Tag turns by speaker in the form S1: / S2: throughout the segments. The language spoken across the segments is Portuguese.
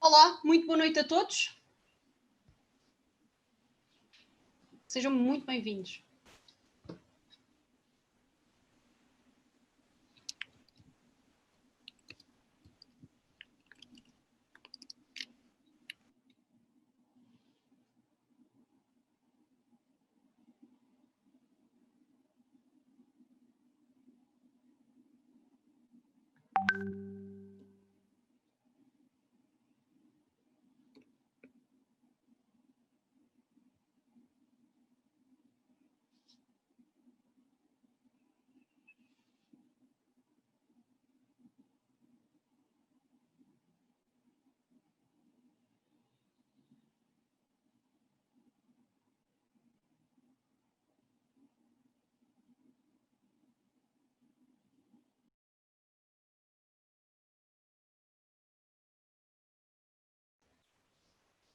S1: Olá, muito boa noite a todos. Sejam muito bem-vindos.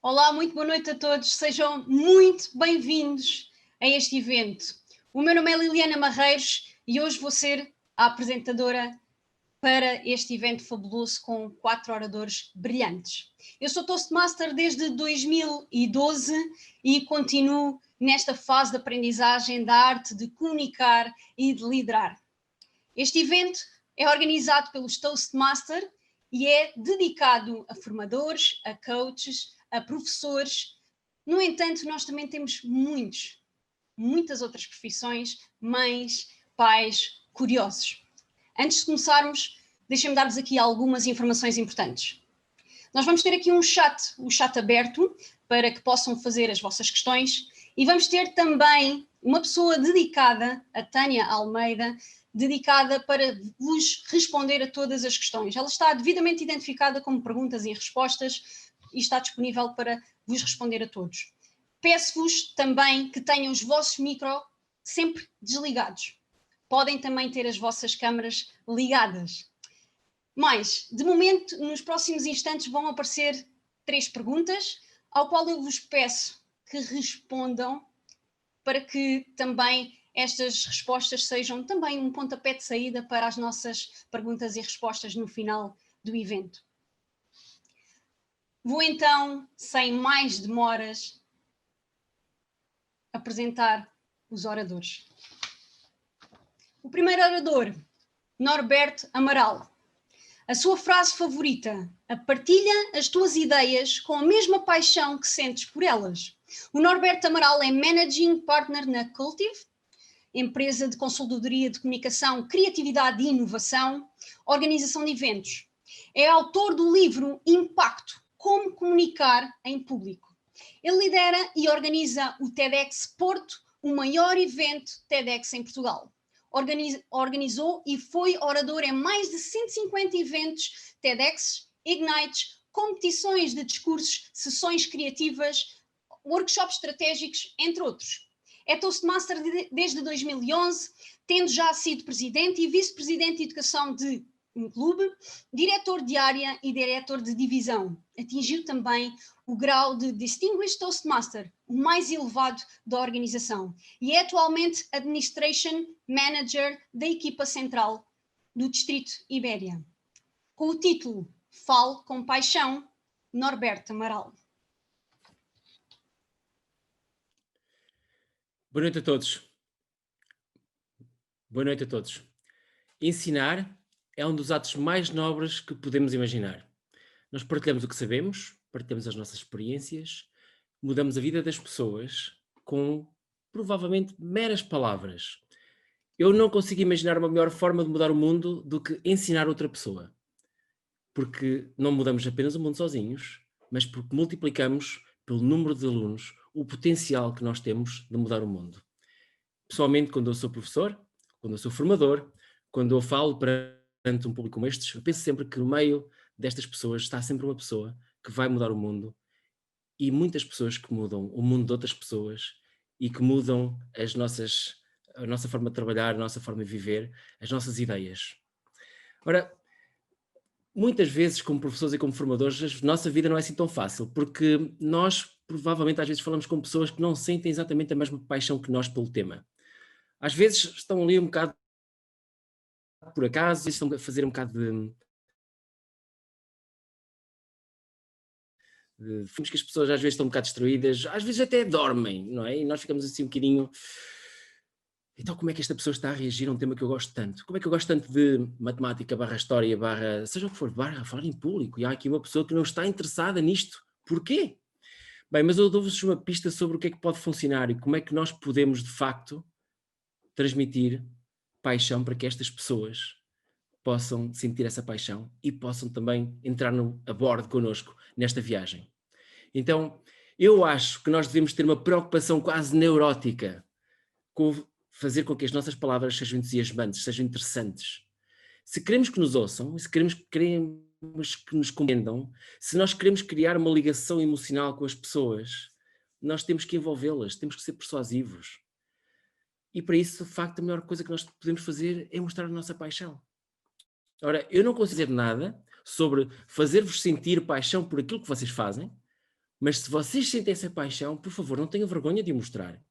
S1: Olá, muito boa noite a todos. Sejam muito bem-vindos a este evento. O meu nome é Liliana Marreiros e hoje vou ser a apresentadora para este evento fabuloso com 4 oradores brilhantes. Eu sou Toastmaster desde 2012 e continuo nesta fase de aprendizagem da arte de comunicar e de liderar. Este evento é organizado pelos Toastmaster e é dedicado a formadores, a coaches, a professores. No entanto, nós também temos muitas outras profissões, mães, pais, curiosos. Antes de começarmos, deixem-me dar-vos aqui algumas informações importantes. Nós vamos ter aqui um chat aberto para que possam fazer as vossas questões e vamos ter também uma pessoa dedicada, a Tânia Almeida, dedicada para vos responder a todas as questões. Ela está devidamente identificada como perguntas e respostas e está disponível para vos responder a todos. Peço-vos também que tenham os vossos micros sempre desligados. Podem também ter as vossas câmaras ligadas. Mas, de momento, nos próximos instantes vão aparecer 3 perguntas, ao qual eu vos peço que respondam para que também estas respostas sejam também um pontapé de saída para as nossas perguntas e respostas no final do evento. Vou então, sem mais demoras, apresentar os oradores. O primeiro orador, Norberto Amaral. A sua frase favorita: partilha as tuas ideias com a mesma paixão que sentes por elas. O Norberto Amaral é Managing Partner na Cultive, empresa de consultoria de comunicação, criatividade e inovação, organização de eventos. É autor do livro Impacto, Como Comunicar em Público. Ele lidera e organiza o TEDx Porto, o maior evento TEDx em Portugal. Organizou e foi orador em mais de 150 eventos TEDx, Ignites, competições de discursos, sessões criativas, workshops estratégicos, entre outros. É Toastmaster desde 2011, tendo já sido presidente e vice-presidente de educação de um clube, diretor de área e diretor de divisão. Atingiu também o grau de Distinguished Toastmaster, o mais elevado da organização, e é atualmente Administration Manager da equipa central do Distrito Ibéria. Com o título Fale com Paixão, Norberto Amaral.
S2: Boa noite a todos. Boa noite a todos. Ensinar é um dos atos mais nobres que podemos imaginar. Nós partilhamos o que sabemos, partilhamos as nossas experiências, mudamos a vida das pessoas com, provavelmente, meras palavras. Eu não consigo imaginar uma melhor forma de mudar o mundo do que ensinar outra pessoa. Porque não mudamos apenas o mundo sozinhos, mas porque multiplicamos, pelo número de alunos, o potencial que nós temos de mudar o mundo. Pessoalmente, quando eu sou professor, quando eu sou formador, quando eu falo perante um público como estes, eu penso sempre que no meio destas pessoas está sempre uma pessoa que vai mudar o mundo e muitas pessoas que mudam o mundo de outras pessoas e que mudam a nossa forma de trabalhar, a nossa forma de viver, as nossas ideias. Ora, muitas vezes, como professores e como formadores, a nossa vida não é assim tão fácil, porque nós, provavelmente, às vezes falamos com pessoas que não sentem exatamente a mesma paixão que nós pelo tema. Às vezes estão ali um bocado por acaso, estão a fazer um bocado Vimos que as pessoas às vezes estão um bocado distraídas, às vezes até dormem, não é? E nós ficamos assim um bocadinho... Então como é que esta pessoa está a reagir a um tema que eu gosto tanto? Como é que eu gosto tanto de matemática, barra história, barra seja o que for, barra falar em público, e há aqui uma pessoa que não está interessada nisto? Porquê? Bem, mas eu dou-vos uma pista sobre o que é que pode funcionar e como é que nós podemos, de facto, transmitir paixão para que estas pessoas possam sentir essa paixão e possam também entrar a bordo connosco nesta viagem. Então, eu acho que nós devemos ter uma preocupação quase neurótica com fazer com que as nossas palavras sejam entusiasmantes, sejam interessantes. Se queremos que nos ouçam, se queremos que nos compreendam, se nós queremos criar uma ligação emocional com as pessoas, nós temos que envolvê-las, temos que ser persuasivos. E para isso, de facto, a melhor coisa que nós podemos fazer é mostrar a nossa paixão. Ora, eu não consigo dizer nada sobre fazer-vos sentir paixão por aquilo que vocês fazem, mas se vocês sentem essa paixão, por favor, não tenham vergonha de o mostrar.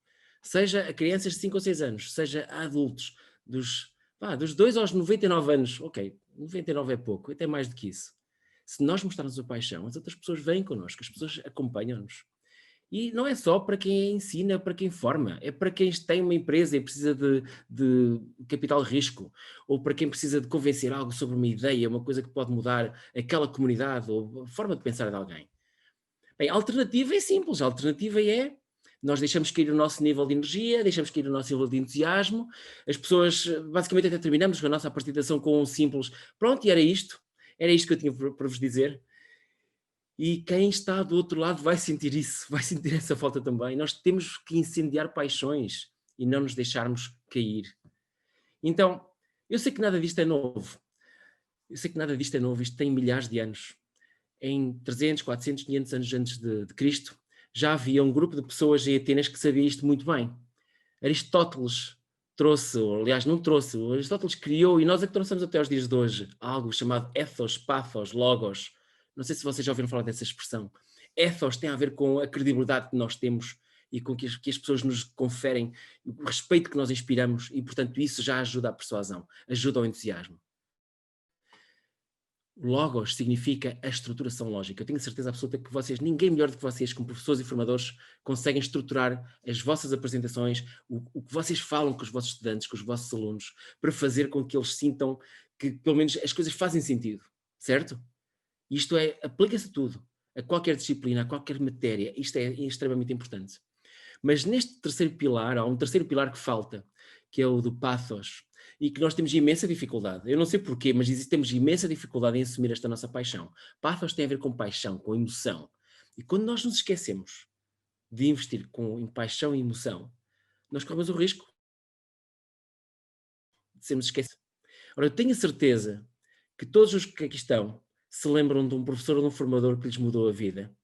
S2: Seja a crianças de 5 ou 6 anos, seja a adultos, dos 2 aos 99 anos, ok, 99 é pouco, até mais do que isso. Se nós mostrarmos a paixão, as outras pessoas vêm connosco, as pessoas acompanham-nos. E não é só para quem ensina, para quem forma, é para quem tem uma empresa e precisa de capital de risco, ou para quem precisa de convencer algo sobre uma ideia, uma coisa que pode mudar aquela comunidade ou a forma de pensar de alguém. Bem, a alternativa é simples, a alternativa é nós deixamos cair o nosso nível de energia, deixamos cair o nosso nível de entusiasmo, as pessoas, basicamente até terminamos a nossa apresentação com um simples, pronto, e era isto que eu tinha para vos dizer. E quem está do outro lado vai sentir isso, vai sentir essa falta também. Nós temos que incendiar paixões e não nos deixarmos cair. Então, eu sei que nada disto é novo. Isto tem milhares de anos. Em 300, 400, 500 anos antes de Cristo, já havia um grupo de pessoas em Atenas que sabia isto muito bem. Aristóteles trouxe, ou aliás não trouxe, Aristóteles criou, e nós é que trouxemos até aos dias de hoje, algo chamado ethos, pathos, logos. Não sei se vocês já ouviram falar dessa expressão. Ethos tem a ver com a credibilidade que nós temos e com que as pessoas nos conferem, o respeito que nós inspiramos, e portanto isso já ajuda à persuasão, ajuda ao entusiasmo. Logos significa a estruturação lógica. Eu tenho certeza absoluta que ninguém melhor do que vocês, como professores e formadores, conseguem estruturar as vossas apresentações, o que vocês falam com os vossos estudantes, com os vossos alunos, para fazer com que eles sintam que, pelo menos, as coisas fazem sentido, certo? Isto aplica-se a tudo, a qualquer disciplina, a qualquer matéria. Isto é extremamente importante. Mas neste terceiro pilar, há um terceiro pilar que falta, que é o do pathos, e que nós temos imensa dificuldade. Eu não sei porquê, mas temos imensa dificuldade em assumir esta nossa paixão. Pathos tem a ver com paixão, com emoção. E quando nós nos esquecemos de investir em paixão e emoção, nós corremos o risco de sermos esquecidos. Ora, eu tenho a certeza que todos os que aqui estão se lembram de um professor ou de um formador que lhes mudou a vida.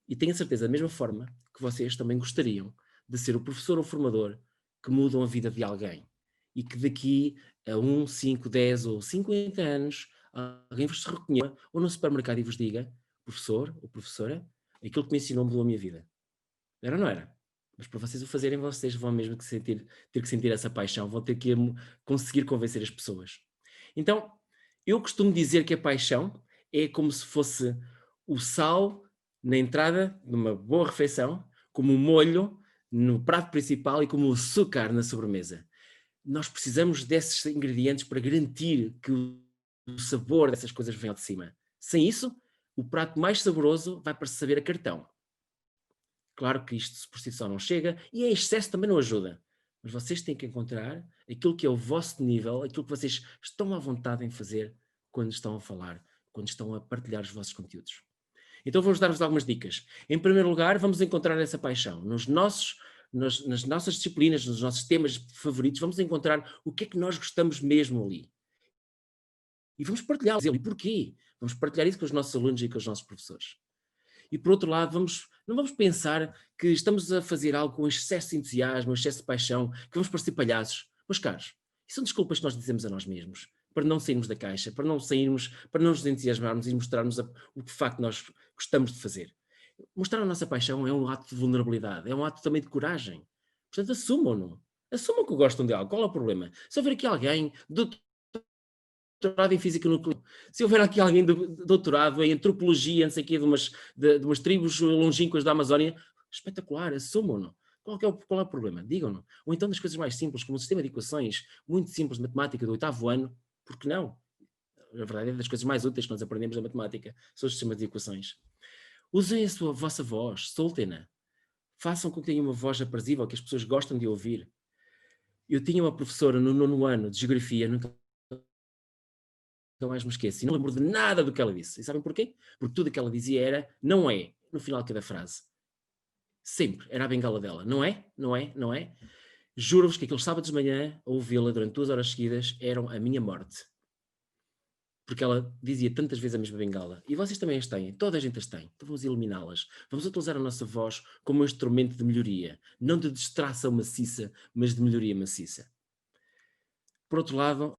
S2: E tenho a certeza, da mesma forma, que vocês também gostariam de ser o professor ou formador que mudam a vida de alguém. E que daqui a 1, 5, 10 ou 50 anos alguém vos reconheça ou no supermercado e vos diga, professor ou professora, aquilo que me ensinou mudou a minha vida. Era ou não era? Mas para vocês o fazerem, vocês vão mesmo ter que sentir essa paixão, vão ter que conseguir convencer as pessoas. Então, eu costumo dizer que a paixão é como se fosse o sal na entrada de uma boa refeição, como o molho no prato principal e como o açúcar na sobremesa. Nós precisamos desses ingredientes para garantir que o sabor dessas coisas vem ao de cima. Sem isso, o prato mais saboroso vai para saber a cartão. Claro que isto por si só não chega e em excesso também não ajuda. Mas vocês têm que encontrar aquilo que é o vosso nível, aquilo que vocês estão à vontade em fazer quando estão a falar, quando estão a partilhar os vossos conteúdos. Então vamos dar-vos algumas dicas. Em primeiro lugar, vamos encontrar essa paixão. Nas nossas disciplinas, nos nossos temas favoritos, vamos encontrar o que é que nós gostamos mesmo ali. E vamos partilhá-lo. E porquê? Vamos partilhar isso com os nossos alunos e com os nossos professores. E por outro lado, não vamos pensar que estamos a fazer algo com excesso de entusiasmo, excesso de paixão, que vamos parecer palhaços. Meus caros, isso são desculpas que nós dizemos a nós mesmos, para não sairmos da caixa, para não nos entusiasmarmos e mostrarmos o que de facto nós gostamos de fazer. Mostrar a nossa paixão é um ato de vulnerabilidade, é um ato também de coragem. Portanto, assumam-no. Assumam que gostam de algo. Qual é o problema? Se houver aqui alguém do doutorado em física nuclear, se houver aqui alguém de doutorado em antropologia, não sei o quê, de umas tribos longínquas da Amazónia, espetacular, assumam-no. Qual é o problema? Digam-no. Ou então das coisas mais simples, como o sistema de equações, muito simples de matemática do 8º ano, por que não? Na verdade, é das coisas mais úteis que nós aprendemos na matemática, são os sistemas de equações. Usem a vossa voz, soltem-na. Façam com que tenham uma voz aprazível, que as pessoas gostam de ouvir. Eu tinha uma professora no 9º ano de Geografia, nunca mais me esqueço, e não lembro de nada do que ela disse. E sabem porquê? Porque tudo o que ela dizia era, não é, no final de cada frase. Sempre, era a bengala dela. Não é, não é, não é. Juro-vos que aqueles sábados de manhã, a ouvi-la durante 2 horas seguidas, eram a minha morte. Porque ela dizia tantas vezes a mesma bengala. E vocês também as têm, toda a gente as tem. Então vamos eliminá-las. Vamos utilizar a nossa voz como um instrumento de melhoria. Não de distração maciça, mas de melhoria maciça. Por outro lado,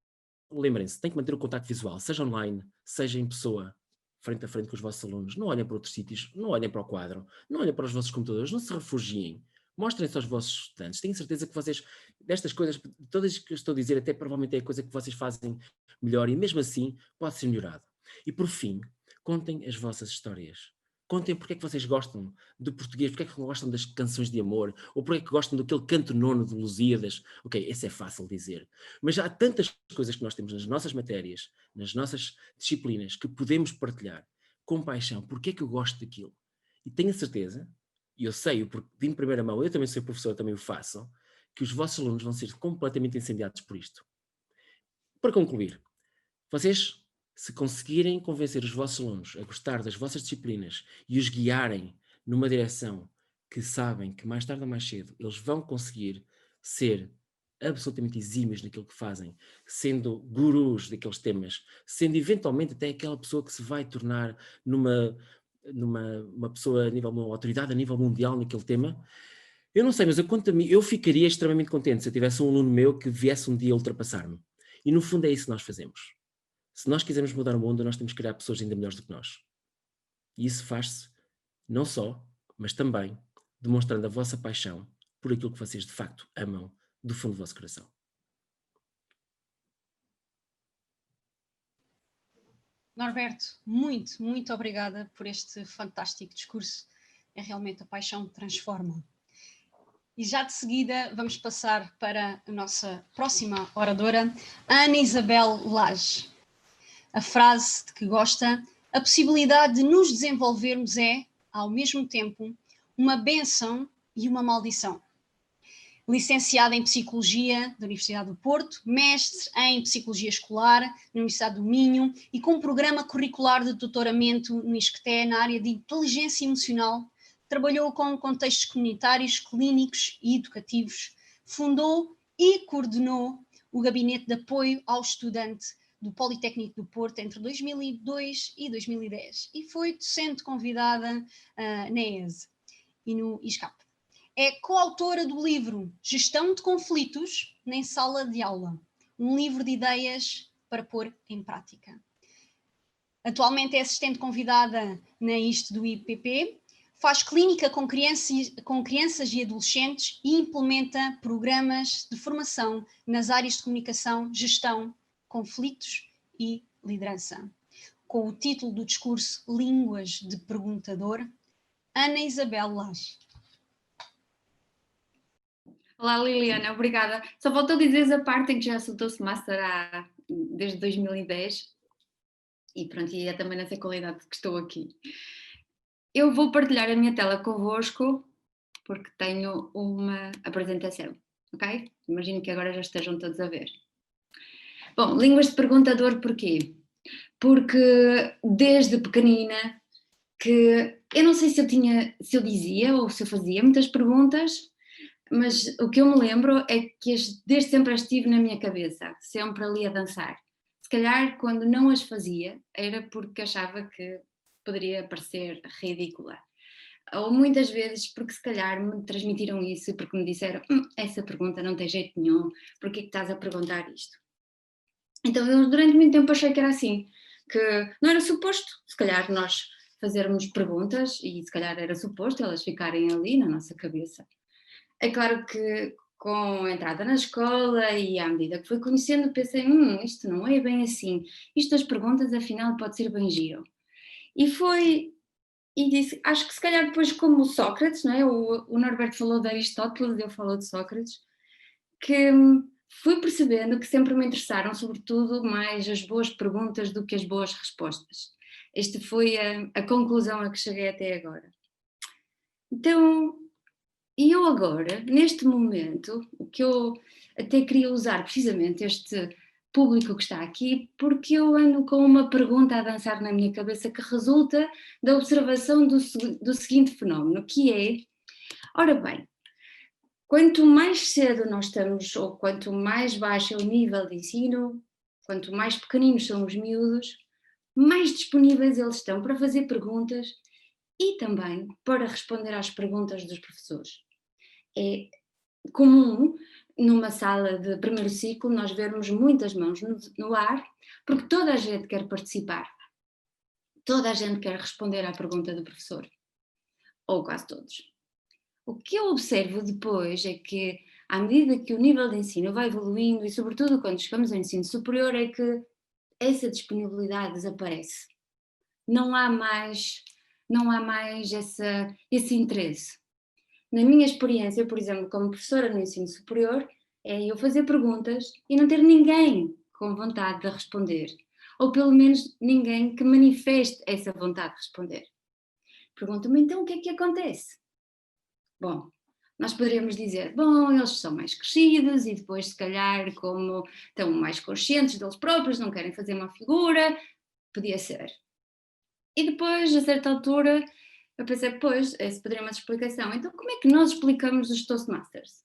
S2: lembrem-se, têm que manter o contacto visual, seja online, seja em pessoa, frente a frente com os vossos alunos. Não olhem para outros sítios, não olhem para o quadro, não olhem para os vossos computadores, não se refugiem. Mostrem-se aos vossos estudantes. Tenho certeza que vocês, destas coisas, todas que eu estou a dizer, até provavelmente é a coisa que vocês fazem melhor e mesmo assim pode ser melhorado. E por fim, contem as vossas histórias. Contem porque é que vocês gostam do português, porque é que gostam das canções de amor, ou porque é que gostam daquele canto nono de Lusíadas. Ok, esse é fácil dizer. Mas já há tantas coisas que nós temos nas nossas matérias, nas nossas disciplinas, que podemos partilhar com paixão. Porque é que eu gosto daquilo? E tenho a certeza, e eu sei, porque de primeira mão, eu também sou professor, também o faço, que os vossos alunos vão ser completamente incendiados por isto. Para concluir, vocês, se conseguirem convencer os vossos alunos a gostar das vossas disciplinas e os guiarem numa direção que sabem que mais tarde ou mais cedo eles vão conseguir ser absolutamente exímios naquilo que fazem, sendo gurus daqueles temas, sendo eventualmente até aquela pessoa que se vai tornar uma pessoa a nível, uma autoridade a nível mundial naquele tema. Eu não sei, mas quanto a mim, eu ficaria extremamente contente se eu tivesse um aluno meu que viesse um dia ultrapassar-me. E no fundo é isso que nós fazemos. Se nós quisermos mudar o mundo, nós temos que criar pessoas ainda melhores do que nós. E isso faz-se não só, mas também demonstrando a vossa paixão por aquilo que vocês de facto amam do fundo do vosso coração.
S1: Norberto, muito, muito obrigada por este fantástico discurso. É realmente a paixão que transforma. E já de seguida vamos passar para a nossa próxima oradora, Ana Isabel Lage. A frase de que gosta: a possibilidade de nos desenvolvermos é, ao mesmo tempo, uma bênção e uma maldição. Licenciada em Psicologia da Universidade do Porto, mestre em Psicologia Escolar na Universidade do Minho e com programa curricular de doutoramento no ISCTE na área de Inteligência Emocional, trabalhou com contextos comunitários, clínicos e educativos, fundou e coordenou o Gabinete de Apoio ao Estudante do Politécnico do Porto entre 2002 e 2010 e foi docente convidada na ESE e no ISCAP. É coautora do livro Gestão de Conflitos em Sala de Aula, um livro de ideias para pôr em prática. Atualmente é assistente convidada na IST do IPP, faz clínica com crianças e adolescentes e implementa programas de formação nas áreas de comunicação, gestão, conflitos e liderança. Com o título do discurso Línguas de Perguntador, Ana Isabel Lage.
S3: Olá Liliana, obrigada. Só faltou dizeres a parte em que já soltou-se Master desde 2010 e pronto, e é também nessa qualidade que estou aqui. Eu vou partilhar a minha tela convosco porque tenho uma apresentação, ok? Imagino que agora já estejam todos a ver. Bom, línguas de perguntador porquê? Porque desde pequenina que eu não sei se eu dizia ou se eu fazia muitas perguntas, mas o que eu me lembro é que desde sempre as tive na minha cabeça, sempre ali a dançar. Se calhar quando não as fazia era porque achava que poderia parecer ridícula. Ou muitas vezes porque se calhar me transmitiram isso e porque me disseram essa pergunta não tem jeito nenhum, porque é que estás a perguntar isto? Então eu durante muito tempo achei que era assim, que não era suposto, se calhar nós fazermos perguntas e se calhar era suposto elas ficarem ali na nossa cabeça. É claro que com a entrada na escola e à medida que fui conhecendo, pensei, isto não é bem assim. Isto das perguntas, afinal, pode ser bem giro. E disse, acho que se calhar depois como Sócrates, não é? O Norberto falou de Aristóteles, eu falo de Sócrates, que fui percebendo que sempre me interessaram, sobretudo, mais as boas perguntas do que as boas respostas. Esta foi a conclusão a que cheguei até agora. Então, e eu agora, neste momento, o que eu até queria usar precisamente este público que está aqui, porque eu ando com uma pergunta a dançar na minha cabeça que resulta da observação do seguinte fenómeno, que é, ora bem, quanto mais cedo nós estamos, ou quanto mais baixo é o nível de ensino, quanto mais pequeninos são os miúdos, mais disponíveis eles estão para fazer perguntas e também para responder às perguntas dos professores. É comum numa sala de primeiro ciclo nós vermos muitas mãos no ar, porque toda a gente quer participar, toda a gente quer responder à pergunta do professor, ou quase todos. O que eu observo depois é que, à medida que o nível de ensino vai evoluindo, e sobretudo quando chegamos ao ensino superior, é que essa disponibilidade desaparece. Não há mais esse interesse. Na minha experiência, por exemplo, como professora no ensino superior, é eu fazer perguntas e não ter ninguém com vontade de responder, ou pelo menos ninguém que manifeste essa vontade de responder. Pergunto-me então o que é que acontece? Bom, nós poderíamos dizer, bom, eles são mais crescidos e depois se calhar como estão mais conscientes deles próprios, não querem fazer uma figura, podia ser. E depois, a certa altura, eu pensei, pois, essa poderia uma explicação. Então, como é que nós explicamos os Toastmasters?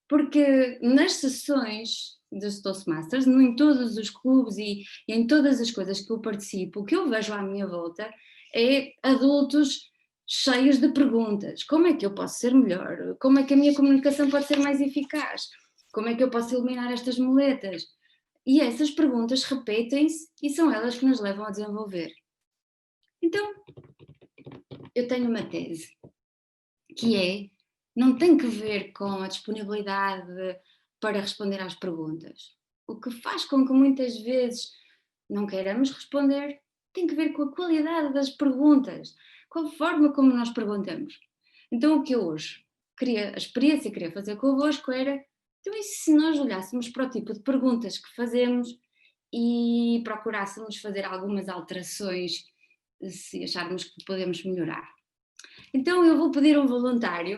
S3: Porque nas sessões dos Toastmasters, em todos os clubes e em todas as coisas que eu participo, o que eu vejo à minha volta é adultos cheios de perguntas. Como é que eu posso ser melhor? Como é que a minha comunicação pode ser mais eficaz? Como é que eu posso eliminar estas muletas? E essas perguntas repetem-se e são elas que nos levam a desenvolver. Então, eu tenho uma tese, que é, não tem que ver com a disponibilidade para responder às perguntas. O que faz com que muitas vezes não queiramos responder tem que ver com a qualidade das perguntas, com a forma como nós perguntamos. Então o que eu hoje a experiência que queria fazer convosco era, então e se nós olhássemos para o tipo de perguntas que fazemos e procurássemos fazer algumas alterações se acharmos que podemos melhorar. Então eu vou pedir um voluntário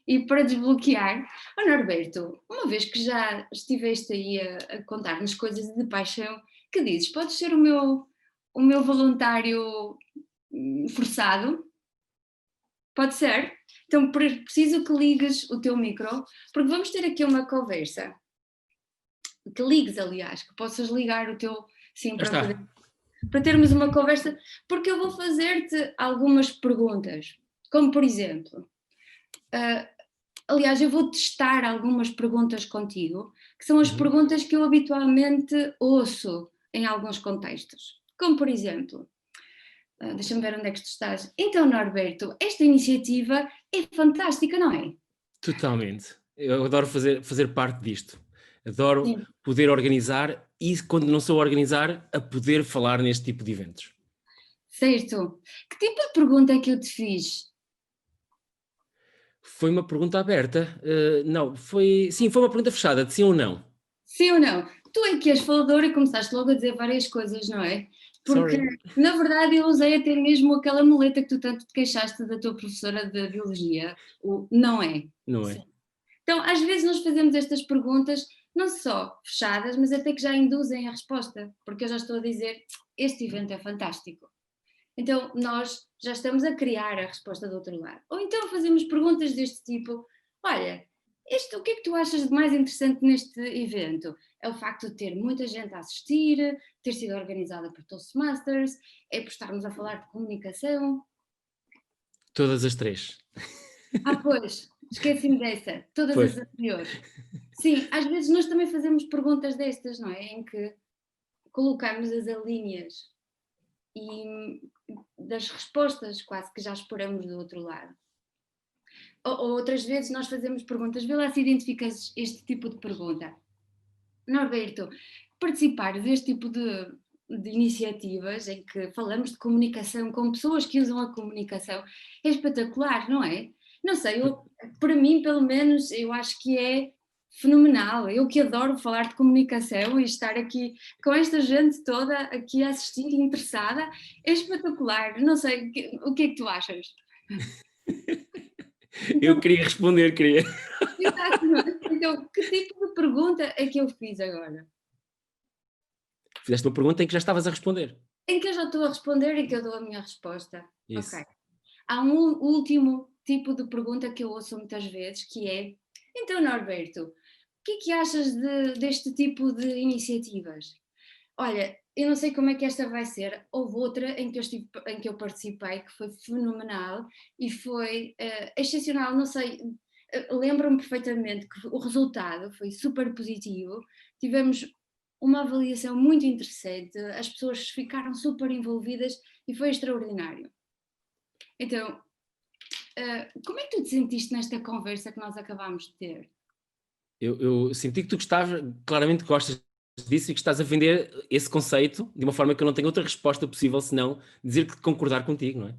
S3: e para desbloquear, Norberto, uma vez que já estiveste aí a contar-nos coisas de paixão, que dizes, podes ser o meu voluntário forçado? Pode ser? Então preciso que ligues o teu micro, porque vamos ter aqui uma conversa. Que ligues, aliás, que possas ligar o teu, sim, para termos uma conversa, porque eu vou fazer-te algumas perguntas, como por exemplo, aliás, eu vou testar algumas perguntas contigo, que são as perguntas que eu habitualmente ouço em alguns contextos, como por exemplo, deixa-me ver onde é que tu estás. Então, Norberto, esta iniciativa é fantástica, não é?
S2: Totalmente. Eu adoro fazer parte disto. Adoro
S3: Sim.
S2: poder organizar e, quando não sou a organizar, a poder falar neste tipo de eventos.
S3: Certo. Que tipo de pergunta é que eu te fiz?
S2: Foi uma pergunta aberta. Não, foi uma pergunta fechada, de sim ou não.
S3: Sim ou não? Tu é que és faladora e começaste logo a dizer várias coisas, não é? Porque,
S2: Sorry.
S3: na verdade, eu usei até mesmo aquela muleta que tu tanto te queixaste da tua professora de Biologia, o não é.
S2: Não é?
S3: Sim. Então, às vezes nós fazemos estas perguntas, não só fechadas, mas até que já induzem a resposta, porque eu já estou a dizer, este evento é fantástico. Então, nós já estamos a criar a resposta do outro lado. Ou então fazemos perguntas deste tipo, olha, o que é que tu achas de mais interessante neste evento? É o facto de ter muita gente a assistir, ter sido organizada por Toastmasters, é por estarmos a falar de comunicação?
S2: Todas as três.
S3: Pois, esqueci-me dessa, todas
S2: Pois.
S3: as anteriores. Sim, às vezes nós também fazemos perguntas destas, não é? Em que colocamos as alíneas e das respostas quase que já esperamos do outro lado. Ou outras vezes nós fazemos perguntas, vê lá se identificas este tipo de pergunta. Norberto, participar deste tipo de iniciativas em que falamos de comunicação com pessoas que usam a comunicação é espetacular, não é? Não sei, para mim, pelo menos, eu acho que é fenomenal. Eu que adoro falar de comunicação e estar aqui com esta gente toda aqui a assistir, interessada, é espetacular. Não sei, o que é que tu achas?
S2: Eu queria responder, queria.
S3: Exato. Então, que tipo de pergunta é que eu fiz agora?
S2: Fizeste uma pergunta em que já estavas a responder.
S3: Em que eu já estou a responder e que eu dou a minha resposta.
S2: Isso.
S3: Ok. Há um último tipo de pergunta que eu ouço muitas vezes, que é: então, Norberto, o que é que achas deste tipo de iniciativas? Olha, eu não sei como é que esta vai ser. Houve outra em que eu participei que foi fenomenal e foi excepcional. Não sei, lembro-me perfeitamente que o resultado foi super positivo. Tivemos uma avaliação muito interessante, as pessoas ficaram super envolvidas e foi extraordinário. Então, como é que tu te sentiste nesta conversa que nós acabámos de ter?
S2: Eu senti que tu claramente gostas disso e que estás a vender esse conceito de uma forma que eu não tenho outra resposta possível senão dizer que concordar contigo, não é?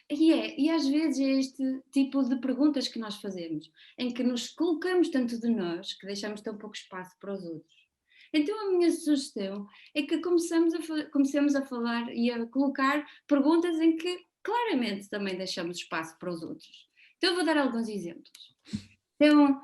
S3: E às vezes é este tipo de perguntas que nós fazemos, em que nos colocamos tanto de nós que deixamos tão pouco espaço para os outros. Então a minha sugestão é que comecemos a falar e a colocar perguntas em que claramente também deixamos espaço para os outros. Então eu vou dar alguns exemplos. Então,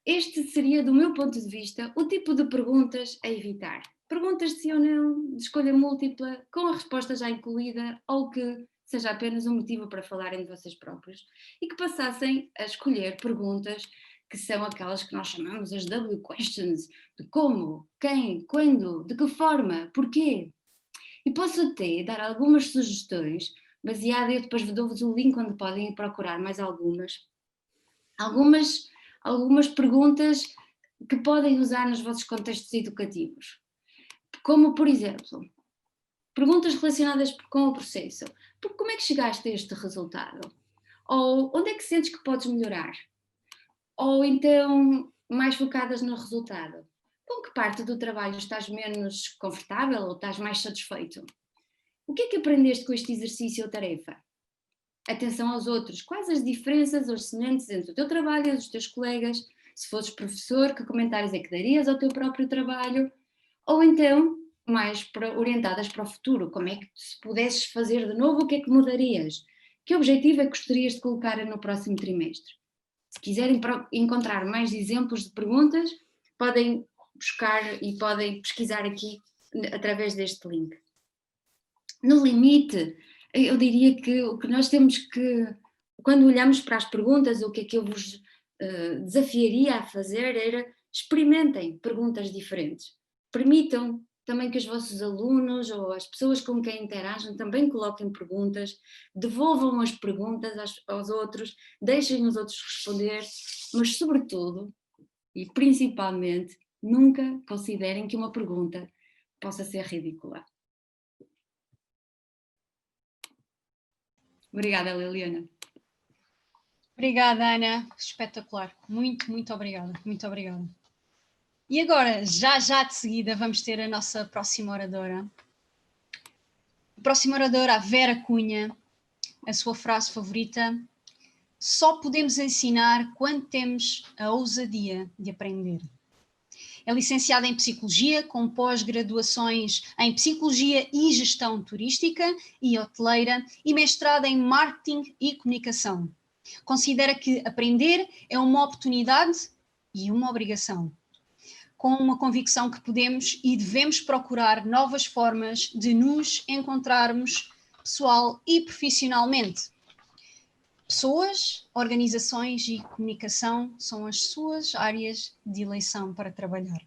S3: este seria, do meu ponto de vista, o tipo de perguntas a evitar. Perguntas de sim ou não, de escolha múltipla, com a resposta já incluída, ou que seja apenas um motivo para falarem de vocês próprios, e que passassem a escolher perguntas que são aquelas que nós chamamos as W questions, de como, quem, quando, de que forma, porquê. E posso até dar algumas sugestões, baseada, eu depois dou-vos o link onde podem ir procurar mais algumas perguntas que podem usar nos vossos contextos educativos. Como, por exemplo, perguntas relacionadas com o processo. Como é que chegaste a este resultado? Ou onde é que sentes que podes melhorar? Ou então, mais focadas no resultado. Com que parte do trabalho estás menos confortável ou estás mais satisfeito? O que é que aprendeste com este exercício ou tarefa? Atenção aos outros. Quais as diferenças ou semelhantes entre o teu trabalho e os teus colegas? Se fosses professor, que comentários é que darias ao teu próprio trabalho? Ou então, mais orientadas para o futuro, como é que, se pudesses fazer de novo, o que é que mudarias? Que objetivo é que gostarias de colocar no próximo trimestre? Se quiserem encontrar mais exemplos de perguntas, podem buscar e podem pesquisar aqui através deste link. No limite, eu diria que o que nós temos que, quando olhamos para as perguntas, o que é que eu vos desafiaria a fazer era experimentem perguntas diferentes. Permitam também que os vossos alunos ou as pessoas com quem interagem também coloquem perguntas, devolvam as perguntas aos outros, deixem os outros responder, mas sobretudo e principalmente nunca considerem que uma pergunta possa ser ridícula. Obrigada, Liliana.
S1: Obrigada, Ana. Espetacular. Muito, muito obrigada. Muito obrigada. E agora, já de seguida, vamos ter a nossa próxima oradora. A próxima oradora, a Vera Cunha. A sua frase favorita: só podemos ensinar quando temos a ousadia de aprender. É licenciada em Psicologia, com pós-graduações em Psicologia e Gestão Turística e Hoteleira e mestrada em Marketing e Comunicação. Considera que aprender é uma oportunidade e uma obrigação, com uma convicção que podemos e devemos procurar novas formas de nos encontrarmos pessoal e profissionalmente. Pessoas, organizações e comunicação são as suas áreas de eleição para trabalhar.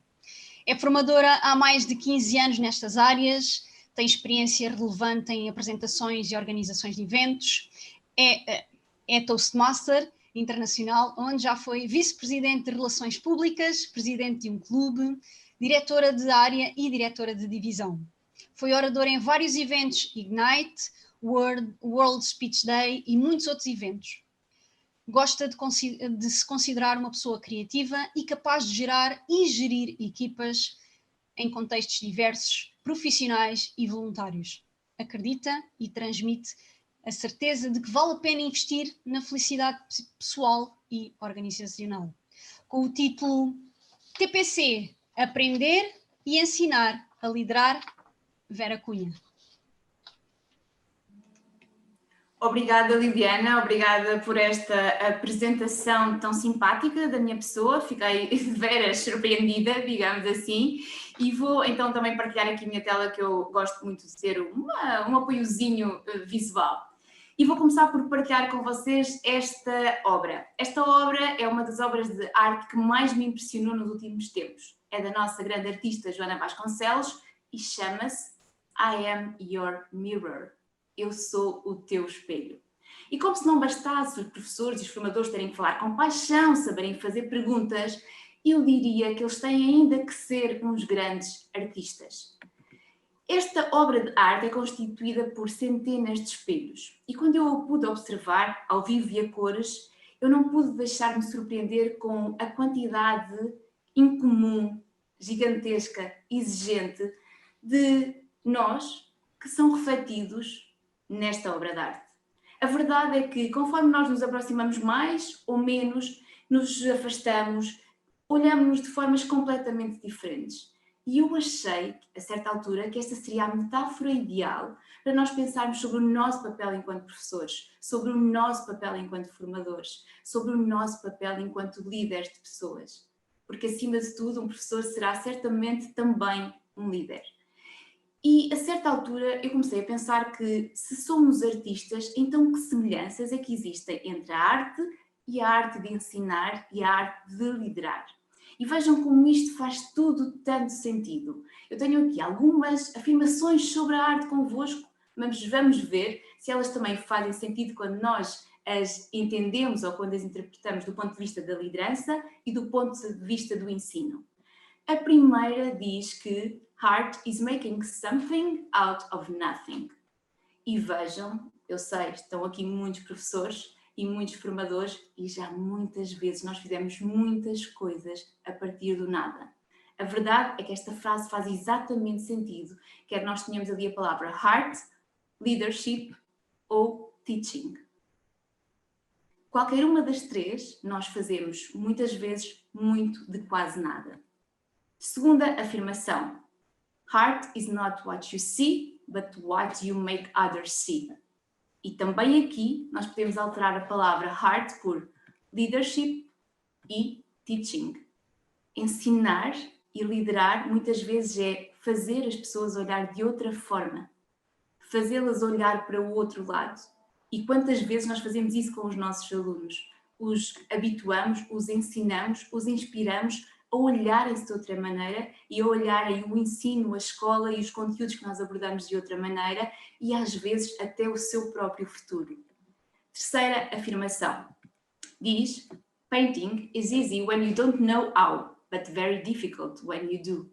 S1: É formadora há mais de 15 anos nestas áreas, tem experiência relevante em apresentações e organizações de eventos, é Toastmaster internacional, onde já foi vice-presidente de Relações Públicas, presidente de um clube, diretora de área e diretora de divisão. Foi oradora em vários eventos Ignite, World Speech Day e muitos outros eventos. gosta de se considerar uma pessoa criativa e capaz de gerar e gerir equipas em contextos diversos, profissionais e voluntários. Acredita e transmite a certeza de que vale a pena investir na felicidade pessoal e organizacional. Com o título TPC, Aprender e Ensinar a Liderar, Vera Cunha.
S4: Obrigada, Liliana, obrigada por esta apresentação tão simpática da minha pessoa, fiquei veras surpreendida, digamos assim, e vou então também partilhar aqui a minha tela, que eu gosto muito de ser um apoiozinho visual. E vou começar por partilhar com vocês esta obra. Esta obra é uma das obras de arte que mais me impressionou nos últimos tempos. É da nossa grande artista Joana Vasconcelos e chama-se I Am Your Mirror. Eu sou o teu espelho. E como se não bastasse os professores e os formadores terem que falar com paixão, saberem fazer perguntas, eu diria que eles têm ainda que ser uns grandes artistas. Esta obra de arte é constituída por centenas de espelhos. E quando eu a pude observar, ao vivo e a cores, eu não pude deixar-me surpreender com a quantidade incomum, gigantesca, exigente de nós que são refletidos nesta obra de arte. A verdade é que, conforme nós nos aproximamos mais ou menos, nos afastamos, olhamos-nos de formas completamente diferentes. E eu achei, a certa altura, que esta seria a metáfora ideal para nós pensarmos sobre o nosso papel enquanto professores, sobre o nosso papel enquanto formadores, sobre o nosso papel enquanto líderes de pessoas. Porque, acima de tudo, um professor será certamente também um líder. E a certa altura eu comecei a pensar que, se somos artistas, então que semelhanças é que existem entre a arte e a arte de ensinar e a arte de liderar? E vejam como isto faz tudo tanto sentido. Eu tenho aqui algumas afirmações sobre a arte convosco, mas vamos ver se elas também fazem sentido quando nós as entendemos ou quando as interpretamos do ponto de vista da liderança e do ponto de vista do ensino. A primeira diz que art is making something out of nothing. E vejam, eu sei, estão aqui muitos professores e muitos formadores e já muitas vezes nós fizemos muitas coisas a partir do nada. A verdade é que esta frase faz exatamente sentido, quer nós tenhamos ali a palavra heart, leadership ou teaching. Qualquer uma das três nós fazemos muitas vezes muito de quase nada. Segunda afirmação. Heart is not what you see, but what you make others see. E também aqui nós podemos alterar a palavra heart por leadership e teaching. Ensinar e liderar muitas vezes é fazer as pessoas olhar de outra forma, fazê-las olhar para o outro lado. E quantas vezes nós fazemos isso com os nossos alunos? Os habituamos, os ensinamos, os inspiramos a olharem-se de outra maneira e a olharem o ensino, a escola e os conteúdos que nós abordamos de outra maneira e às vezes até o seu próprio futuro. Terceira afirmação. Diz, painting is easy when you don't know how, but very difficult when you do.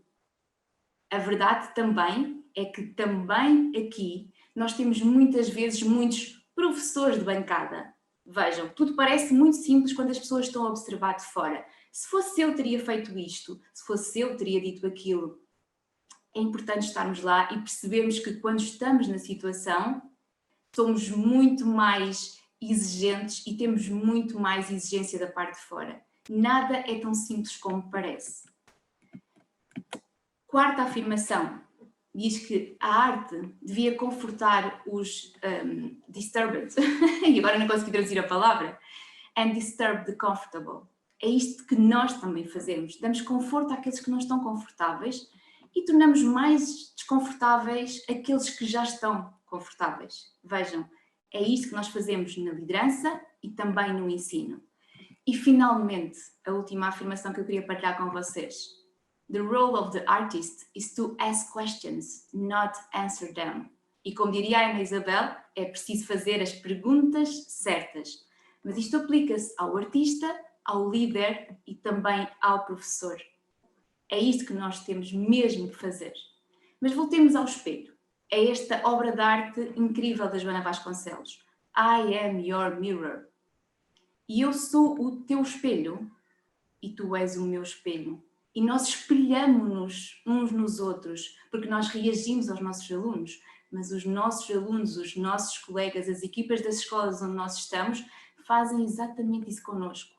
S4: A verdade também é que também aqui nós temos muitas vezes muitos professores de bancada. Vejam, tudo parece muito simples quando as pessoas estão a observar de fora. Se fosse eu, teria feito isto. Se fosse eu, teria dito aquilo. É importante estarmos lá e percebermos que quando estamos na situação, somos muito mais exigentes e temos muito mais exigência da parte de fora. Nada é tão simples como parece. Quarta afirmação. Diz que a arte devia confortar os disturbed, e agora não consegui traduzir a palavra, and disturb the comfortable. É isto que nós também fazemos, damos conforto àqueles que não estão confortáveis e tornamos mais desconfortáveis aqueles que já estão confortáveis. Vejam, é isto que nós fazemos na liderança e também no ensino. E finalmente, a última afirmação que eu queria partilhar com vocês. The role of the artist is to ask questions, not answer them. E como diria a Ana Isabel, é preciso fazer as perguntas certas. Mas isto aplica-se ao artista, ao líder e também ao professor. É isto que nós temos mesmo que fazer. Mas voltemos ao espelho. É esta obra de arte incrível da Joana Vasconcelos. I am your mirror. E eu sou o teu espelho e tu és o meu espelho. E nós espelhamos-nos uns nos outros, porque nós reagimos aos nossos alunos, mas os nossos alunos, os nossos colegas, as equipas das escolas onde nós estamos, fazem exatamente isso connosco.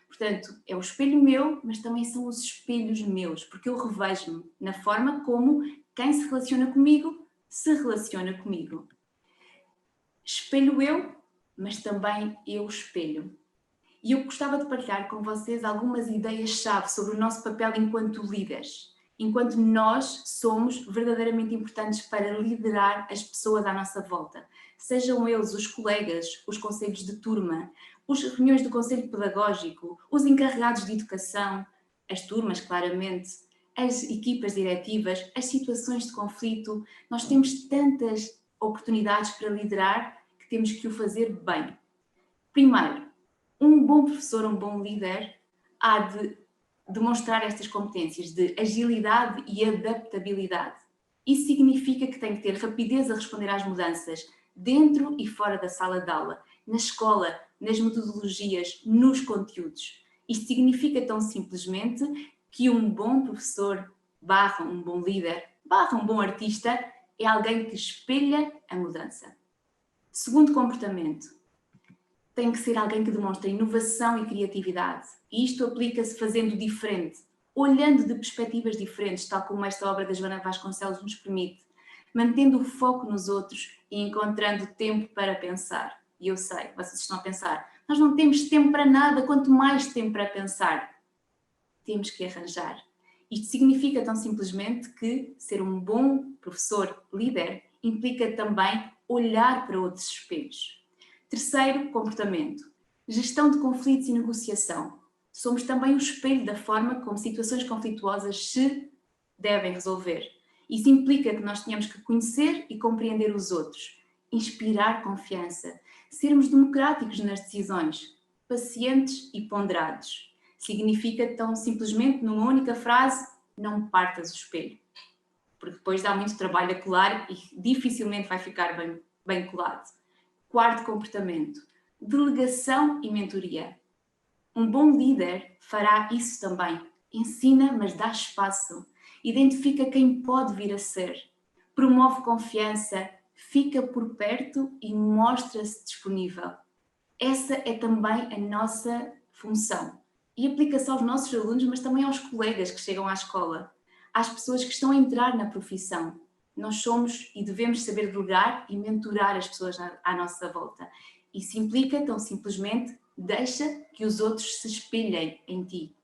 S4: Portanto, é o espelho meu, mas também são os espelhos meus, porque eu revejo-me na forma como quem se relaciona comigo se relaciona comigo. Espelho eu, mas também eu espelho. E eu gostava de partilhar com vocês algumas ideias-chave sobre o nosso papel enquanto líderes, enquanto nós somos verdadeiramente importantes para liderar as pessoas à nossa volta. Sejam eles os colegas, os conselhos de turma, as reuniões do conselho pedagógico, os encarregados de educação, as turmas, claramente, as equipas diretivas, as situações de conflito. Nós temos tantas oportunidades para liderar que temos que o fazer bem. Primeiro, um bom professor, um bom líder, há de demonstrar estas competências de agilidade e adaptabilidade. Isso significa que tem que ter rapidez a responder às mudanças dentro e fora da sala de aula, na escola, nas metodologias, nos conteúdos. Isto significa tão simplesmente que um bom professor, barra um bom líder, barra um bom artista, é alguém que espelha a mudança. Segundo comportamento, tem que ser alguém que demonstra inovação e criatividade. E isto aplica-se fazendo diferente, olhando de perspectivas diferentes, tal como esta obra da Joana Vasconcelos nos permite, mantendo o foco nos outros e encontrando tempo para pensar. E eu sei, vocês estão a pensar, nós não temos tempo para nada, quanto mais tempo para pensar. Temos que arranjar. Isto significa tão simplesmente que ser um bom professor líder implica também olhar para outros espelhos. Terceiro comportamento, gestão de conflitos e negociação. Somos também o espelho da forma como situações conflituosas se devem resolver. Isso implica que nós tenhamos que conhecer e compreender os outros, inspirar confiança, sermos democráticos nas decisões, pacientes e ponderados. Significa tão simplesmente, numa única frase, não partas o espelho. Porque depois dá muito trabalho a colar e dificilmente vai ficar bem colado. Quarto comportamento, delegação e mentoria. Um bom líder fará isso também. Ensina, mas dá espaço. Identifica quem pode vir a ser. Promove confiança, fica por perto e mostra-se disponível. Essa é também a nossa função. E aplica-se aos nossos alunos, mas também aos colegas que chegam à escola, às pessoas que estão a entrar na profissão. Nós somos e devemos saber delegar e mentorar as pessoas à nossa volta. Isso implica, tão simplesmente, deixa que os outros se espelhem em ti.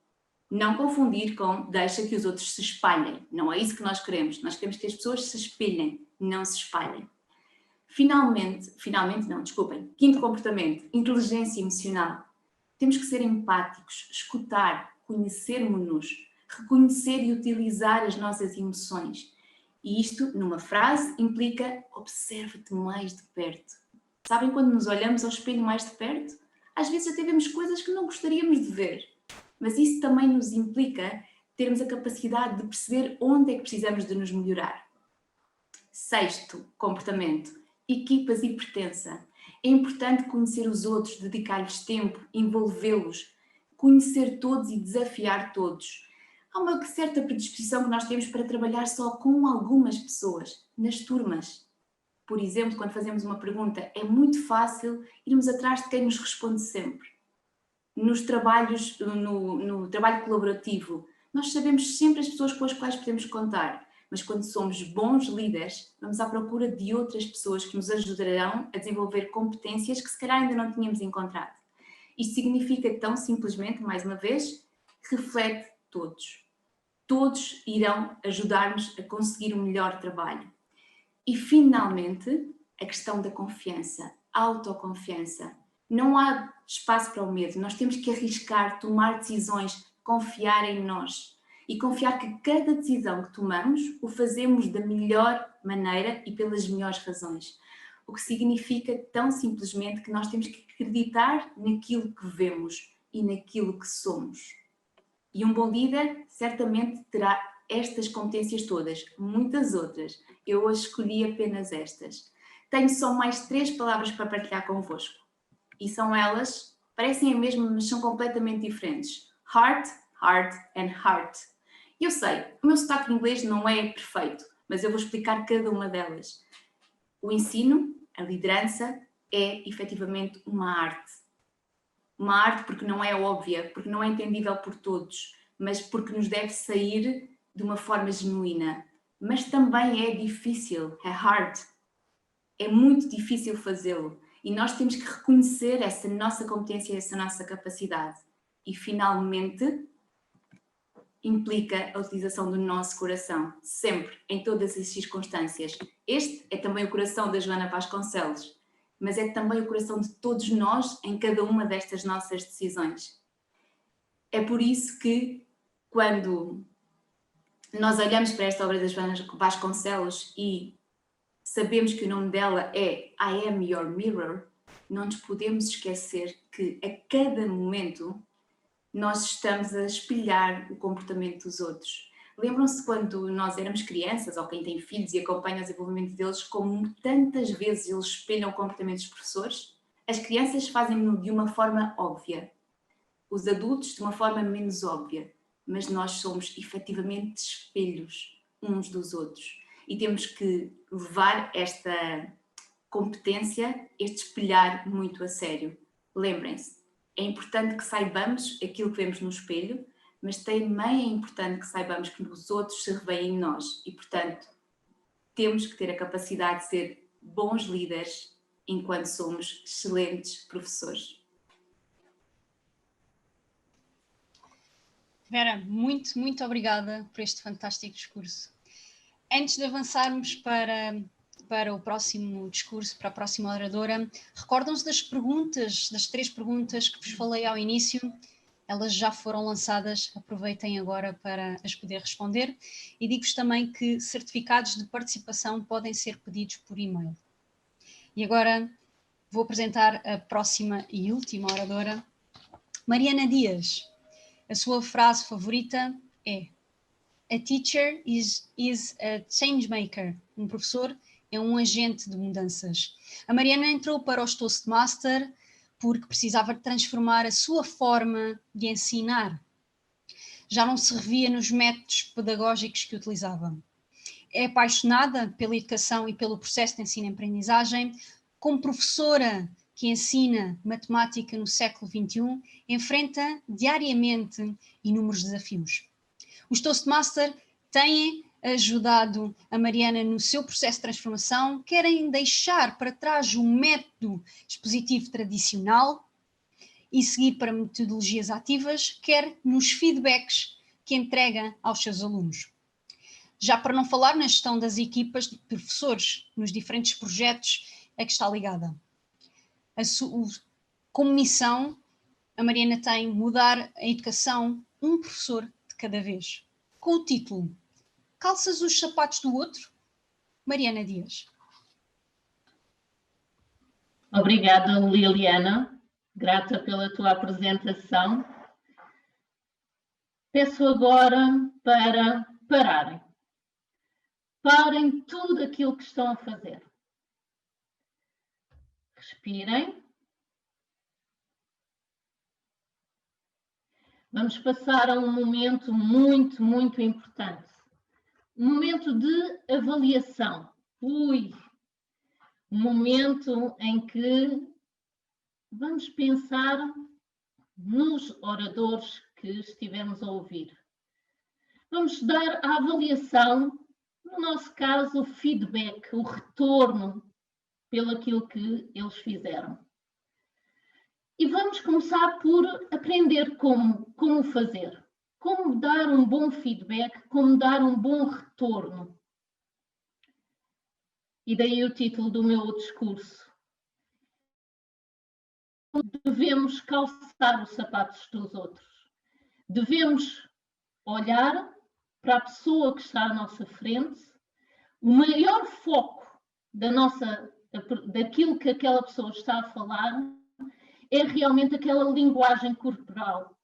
S4: Não confundir com deixa que os outros se espalhem. Não é isso que nós queremos. Nós queremos que as pessoas se espelhem, não se espalhem. Quinto comportamento, inteligência emocional. Temos que ser empáticos, escutar, conhecermos-nos, reconhecer e utilizar as nossas emoções. E isto, numa frase, implica observa-te mais de perto. Sabem quando nos olhamos ao espelho mais de perto? Às vezes até vemos coisas que não gostaríamos de ver. Mas isso também nos implica termos a capacidade de perceber onde é que precisamos de nos melhorar. Sexto comportamento, equipas e pertença. É importante conhecer os outros, dedicar-lhes tempo, envolvê-los, conhecer todos e desafiar todos. Há uma certa predisposição que nós temos para trabalhar só com algumas pessoas, nas turmas. Por exemplo, quando fazemos uma pergunta, é muito fácil irmos atrás de quem nos responde sempre. Nos trabalhos, no trabalho colaborativo, nós sabemos sempre as pessoas com as quais podemos contar, mas quando somos bons líderes, vamos à procura de outras pessoas que nos ajudarão a desenvolver competências que se calhar ainda não tínhamos encontrado. Isto significa tão simplesmente, mais uma vez, reflete todos. Todos irão ajudar-nos a conseguir um melhor trabalho. E, finalmente, a questão da confiança, autoconfiança. Não há espaço para o medo, nós temos que arriscar, tomar decisões, confiar em nós e confiar que cada decisão que tomamos o fazemos da melhor maneira e pelas melhores razões. O que significa tão simplesmente que nós temos que acreditar naquilo que vemos e naquilo que somos. E um bom líder certamente terá estas competências todas, muitas outras. Eu hoje escolhi apenas estas. Tenho só mais 3 palavras para partilhar convosco. E são elas Parecem a mesma, mas são completamente diferentes. Heart, heart and heart. Eu sei, o meu sotaque em inglês não é perfeito, mas eu vou explicar cada uma delas. O ensino, a liderança, é efetivamente uma arte. Uma arte porque não é óbvia, porque não é entendível por todos, mas porque nos deve sair de uma forma genuína. Mas também é difícil, é hard. É muito difícil fazê-lo. E nós temos que reconhecer essa nossa competência, essa nossa capacidade. E finalmente implica a utilização do nosso coração, sempre, em todas as circunstâncias. Este é também o coração da Joana Vasconcelos, mas é também o coração de todos nós em cada uma destas nossas decisões. É por isso que, quando nós olhamos para esta obra da Joana Vasconcelos e sabemos que o nome dela é I Am Your Mirror, não nos podemos esquecer que a cada momento nós estamos a espelhar o comportamento dos outros. Lembram-se quando nós éramos crianças, ou quem tem filhos e acompanha o desenvolvimento deles, como tantas vezes eles espelham o comportamento dos professores? As crianças fazem-no de uma forma óbvia, os adultos de uma forma menos óbvia, mas nós somos efetivamente espelhos uns dos outros e temos que levar esta competência, este espelhar muito a sério. Lembrem-se, é importante que saibamos aquilo que vemos no espelho, mas também é importante que saibamos que os outros se revêem em nós e, portanto, temos que ter a capacidade de ser bons líderes enquanto somos excelentes professores.
S1: Vera, muito obrigada por este fantástico discurso. Antes de avançarmos para o próximo discurso, para a próxima oradora, recordam-se das 3 perguntas que vos falei ao início? Elas já foram lançadas, aproveitem agora para as poder responder. E digo-vos também que certificados de participação podem ser pedidos por e-mail. E agora vou apresentar a próxima e última oradora, Mariana Dias. A sua frase favorita é: A teacher is a change maker. Um professor é um agente de mudanças. A Mariana entrou para os Toastmaster porque precisava de transformar a sua forma de ensinar. Já não se revia nos métodos pedagógicos que utilizava. É apaixonada pela educação e pelo processo de ensino-aprendizagem. Como professora que ensina matemática no século XXI, enfrenta diariamente inúmeros desafios. Os Toastmaster têm ajudado a Mariana no seu processo de transformação, querem deixar para trás o método expositivo tradicional e seguir para metodologias ativas, quer nos feedbacks que entrega aos seus alunos. Já para não falar na gestão das equipas de professores nos diferentes projetos a que está ligada. Como missão, a Mariana tem mudar a educação um professor de cada vez. Com o título Calças os sapatos do outro? Mariana Dias.
S5: Obrigada, Liliana. Grata pela tua apresentação. Peço agora para pararem. Parem tudo aquilo que estão a fazer. Respirem. Vamos passar a um momento muito importante. Um momento de avaliação. Um momento em que vamos pensar nos oradores que estivemos a ouvir. Vamos dar a avaliação, no nosso caso, o feedback, o retorno pelo aquilo que eles fizeram. E vamos começar por aprender como fazer. Como dar um bom feedback, como dar um bom retorno. E daí o título do meu discurso. Devemos calçar os sapatos dos outros. Devemos olhar para a pessoa que está à nossa frente. O maior foco daquilo que aquela pessoa está a falar é realmente aquela linguagem corporal,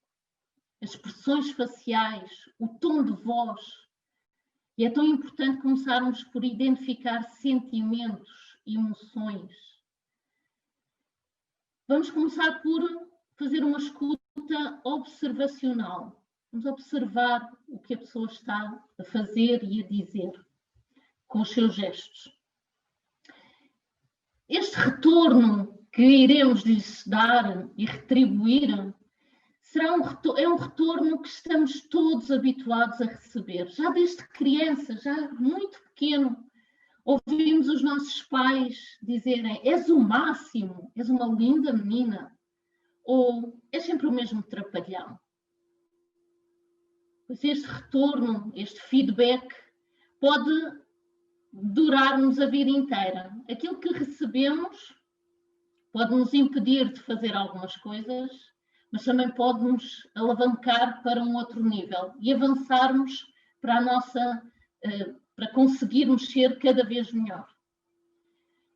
S5: as expressões faciais, o tom de voz. E é tão importante começarmos por identificar sentimentos, emoções. Vamos começar por fazer uma escuta observacional. Vamos observar o que a pessoa está a fazer e a dizer com os seus gestos. Este retorno que iremos lhes dar e retribuir é um retorno que estamos todos habituados a receber. Já desde criança, já muito pequeno, ouvimos os nossos pais dizerem: és o máximo, és uma linda menina, ou és sempre o mesmo trapalhão. Pois este retorno, este feedback, pode durar-nos a vida inteira. Aquilo que recebemos pode nos impedir de fazer algumas coisas, mas também pode nos alavancar para um outro nível e avançarmos para para conseguirmos ser cada vez melhor.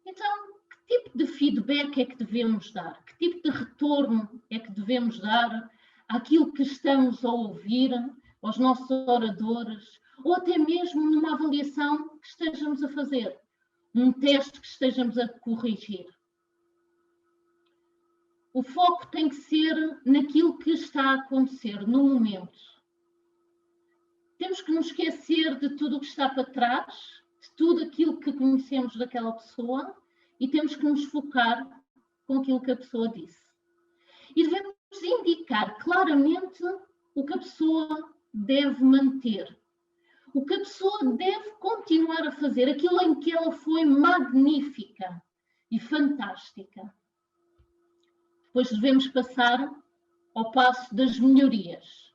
S5: Então, que tipo de feedback é que devemos dar? Que tipo de retorno é que devemos dar àquilo que estamos a ouvir, aos nossos oradores, ou até mesmo numa avaliação que estejamos a fazer, num teste que estejamos a corrigir? O foco tem que ser naquilo que está a acontecer no momento. Temos que nos esquecer de tudo o que está para trás, de tudo aquilo que conhecemos daquela pessoa, e temos que nos focar com aquilo que a pessoa disse. E devemos indicar claramente o que a pessoa deve manter, o que a pessoa deve continuar a fazer, aquilo em que ela foi magnífica e fantástica. Depois devemos passar ao passo das melhorias.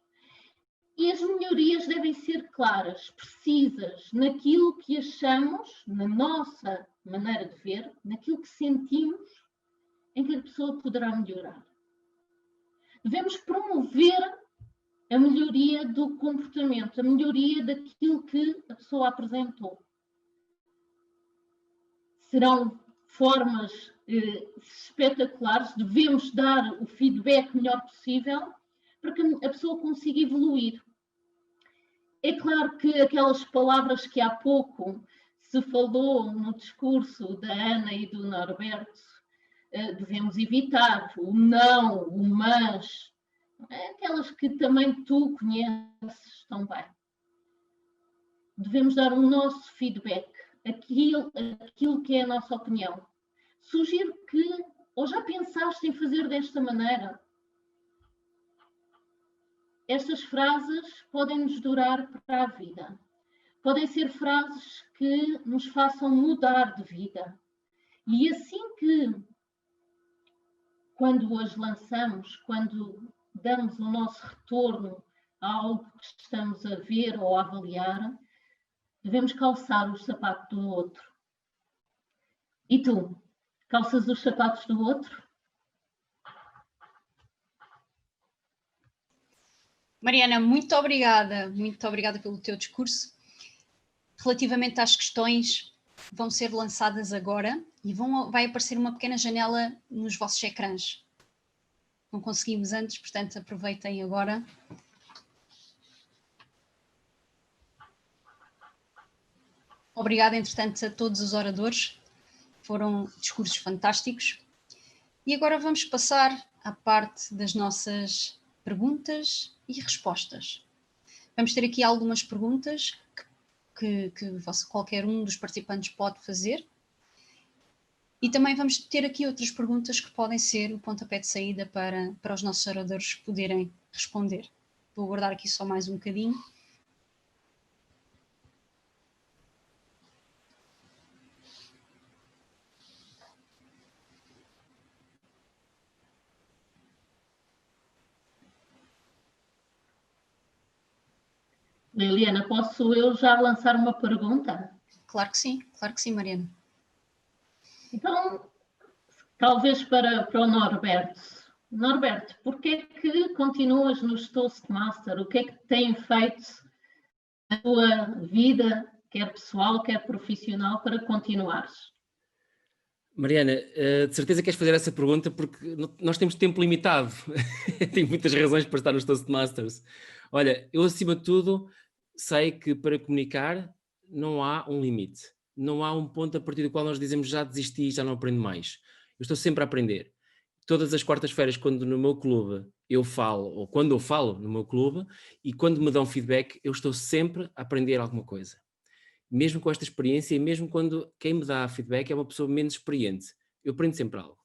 S5: E as melhorias devem ser claras, precisas, naquilo que achamos, na nossa maneira de ver, naquilo que sentimos, em que a pessoa poderá melhorar. Devemos promover a melhoria do comportamento, a melhoria daquilo que a pessoa apresentou. Serão formas espetaculares, devemos dar o feedback melhor possível para que a pessoa consiga evoluir. É claro que aquelas palavras que há pouco se falou no discurso da Ana e do Norberto, devemos evitar o não, o mas, aquelas que também tu conheces tão bem. Devemos dar o nosso feedback, aquilo que é a nossa opinião. Sugiro que, ou já pensaste em fazer desta maneira? Estas frases podem nos durar para a vida. Podem ser frases que nos façam mudar de vida. E assim que, quando as lançamos, quando damos o nosso retorno a algo que estamos a ver ou a avaliar, devemos calçar os sapatos do outro. E tu, calças os sapatos do outro?
S1: Mariana, muito obrigada pelo teu discurso. Relativamente às questões, vão ser lançadas agora e vai aparecer uma pequena janela nos vossos ecrãs. Não conseguimos antes, portanto aproveitem agora. Obrigada, entretanto, a todos os oradores. Foram discursos fantásticos. E agora vamos passar à parte das nossas perguntas e respostas. Vamos ter aqui algumas perguntas que qualquer um dos participantes pode fazer. E também vamos ter aqui outras perguntas que podem ser o pontapé de saída para os nossos oradores poderem responder. Vou aguardar aqui só mais um bocadinho.
S5: Liliana, posso eu já lançar uma pergunta?
S1: Claro que sim, Mariana.
S5: Então, talvez para o Norberto. Norberto, porquê é que continuas nos Toastmaster? O que é que tem feito na tua vida, quer pessoal, quer profissional, para continuares?
S2: Mariana, de certeza queres fazer essa pergunta porque nós temos tempo limitado. Tenho muitas razões para estar nos Toastmasters. Olha, eu acima de tudo sei que para comunicar não há um limite. Não há um ponto a partir do qual nós dizemos já desisti, já não aprendo mais. Eu estou sempre a aprender. todas as quartas-feiras, quando no meu clube eu falo, ou quando eu falo no meu clube, e quando me dão feedback, eu estou sempre a aprender alguma coisa. Mesmo com esta experiência e mesmo quando quem me dá feedback é uma pessoa menos experiente, eu aprendo sempre algo.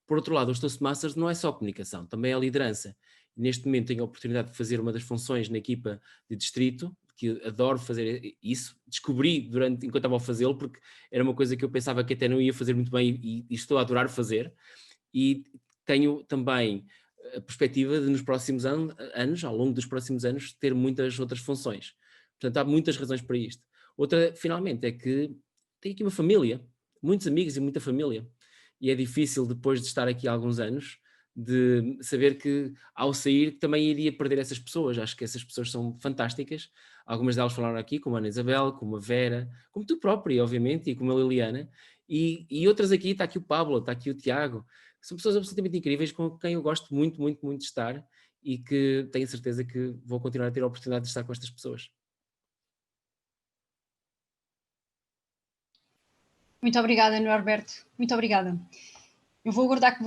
S2: Por outro lado, os Toastmasters não é só comunicação, também é liderança. Neste momento tenho a oportunidade de fazer uma das funções na equipa de distrito, que adoro fazer isso. Descobri enquanto estava a fazê-lo, porque era uma coisa que eu pensava que até não ia fazer muito bem e estou a adorar fazer. E tenho também a perspectiva de nos próximos anos, ao longo dos próximos anos, ter muitas outras funções. Portanto, há muitas razões para isto. Outra, finalmente, é que tenho aqui uma família, muitos amigos e muita família. E é difícil, depois de estar aqui há alguns anos, de saber que ao sair também iria perder essas pessoas. Acho que essas pessoas são fantásticas. Algumas delas falaram aqui, como a Ana Isabel, como a Vera, como tu própria, obviamente, e como a Liliana. E outras aqui, está aqui o Pablo, está aqui o Tiago. São pessoas absolutamente incríveis com quem eu gosto muito, muito, muito de estar e que tenho certeza que vou continuar a ter a oportunidade de estar com estas pessoas.
S1: Muito obrigada, Norberto. Muito obrigada. Eu vou aguardar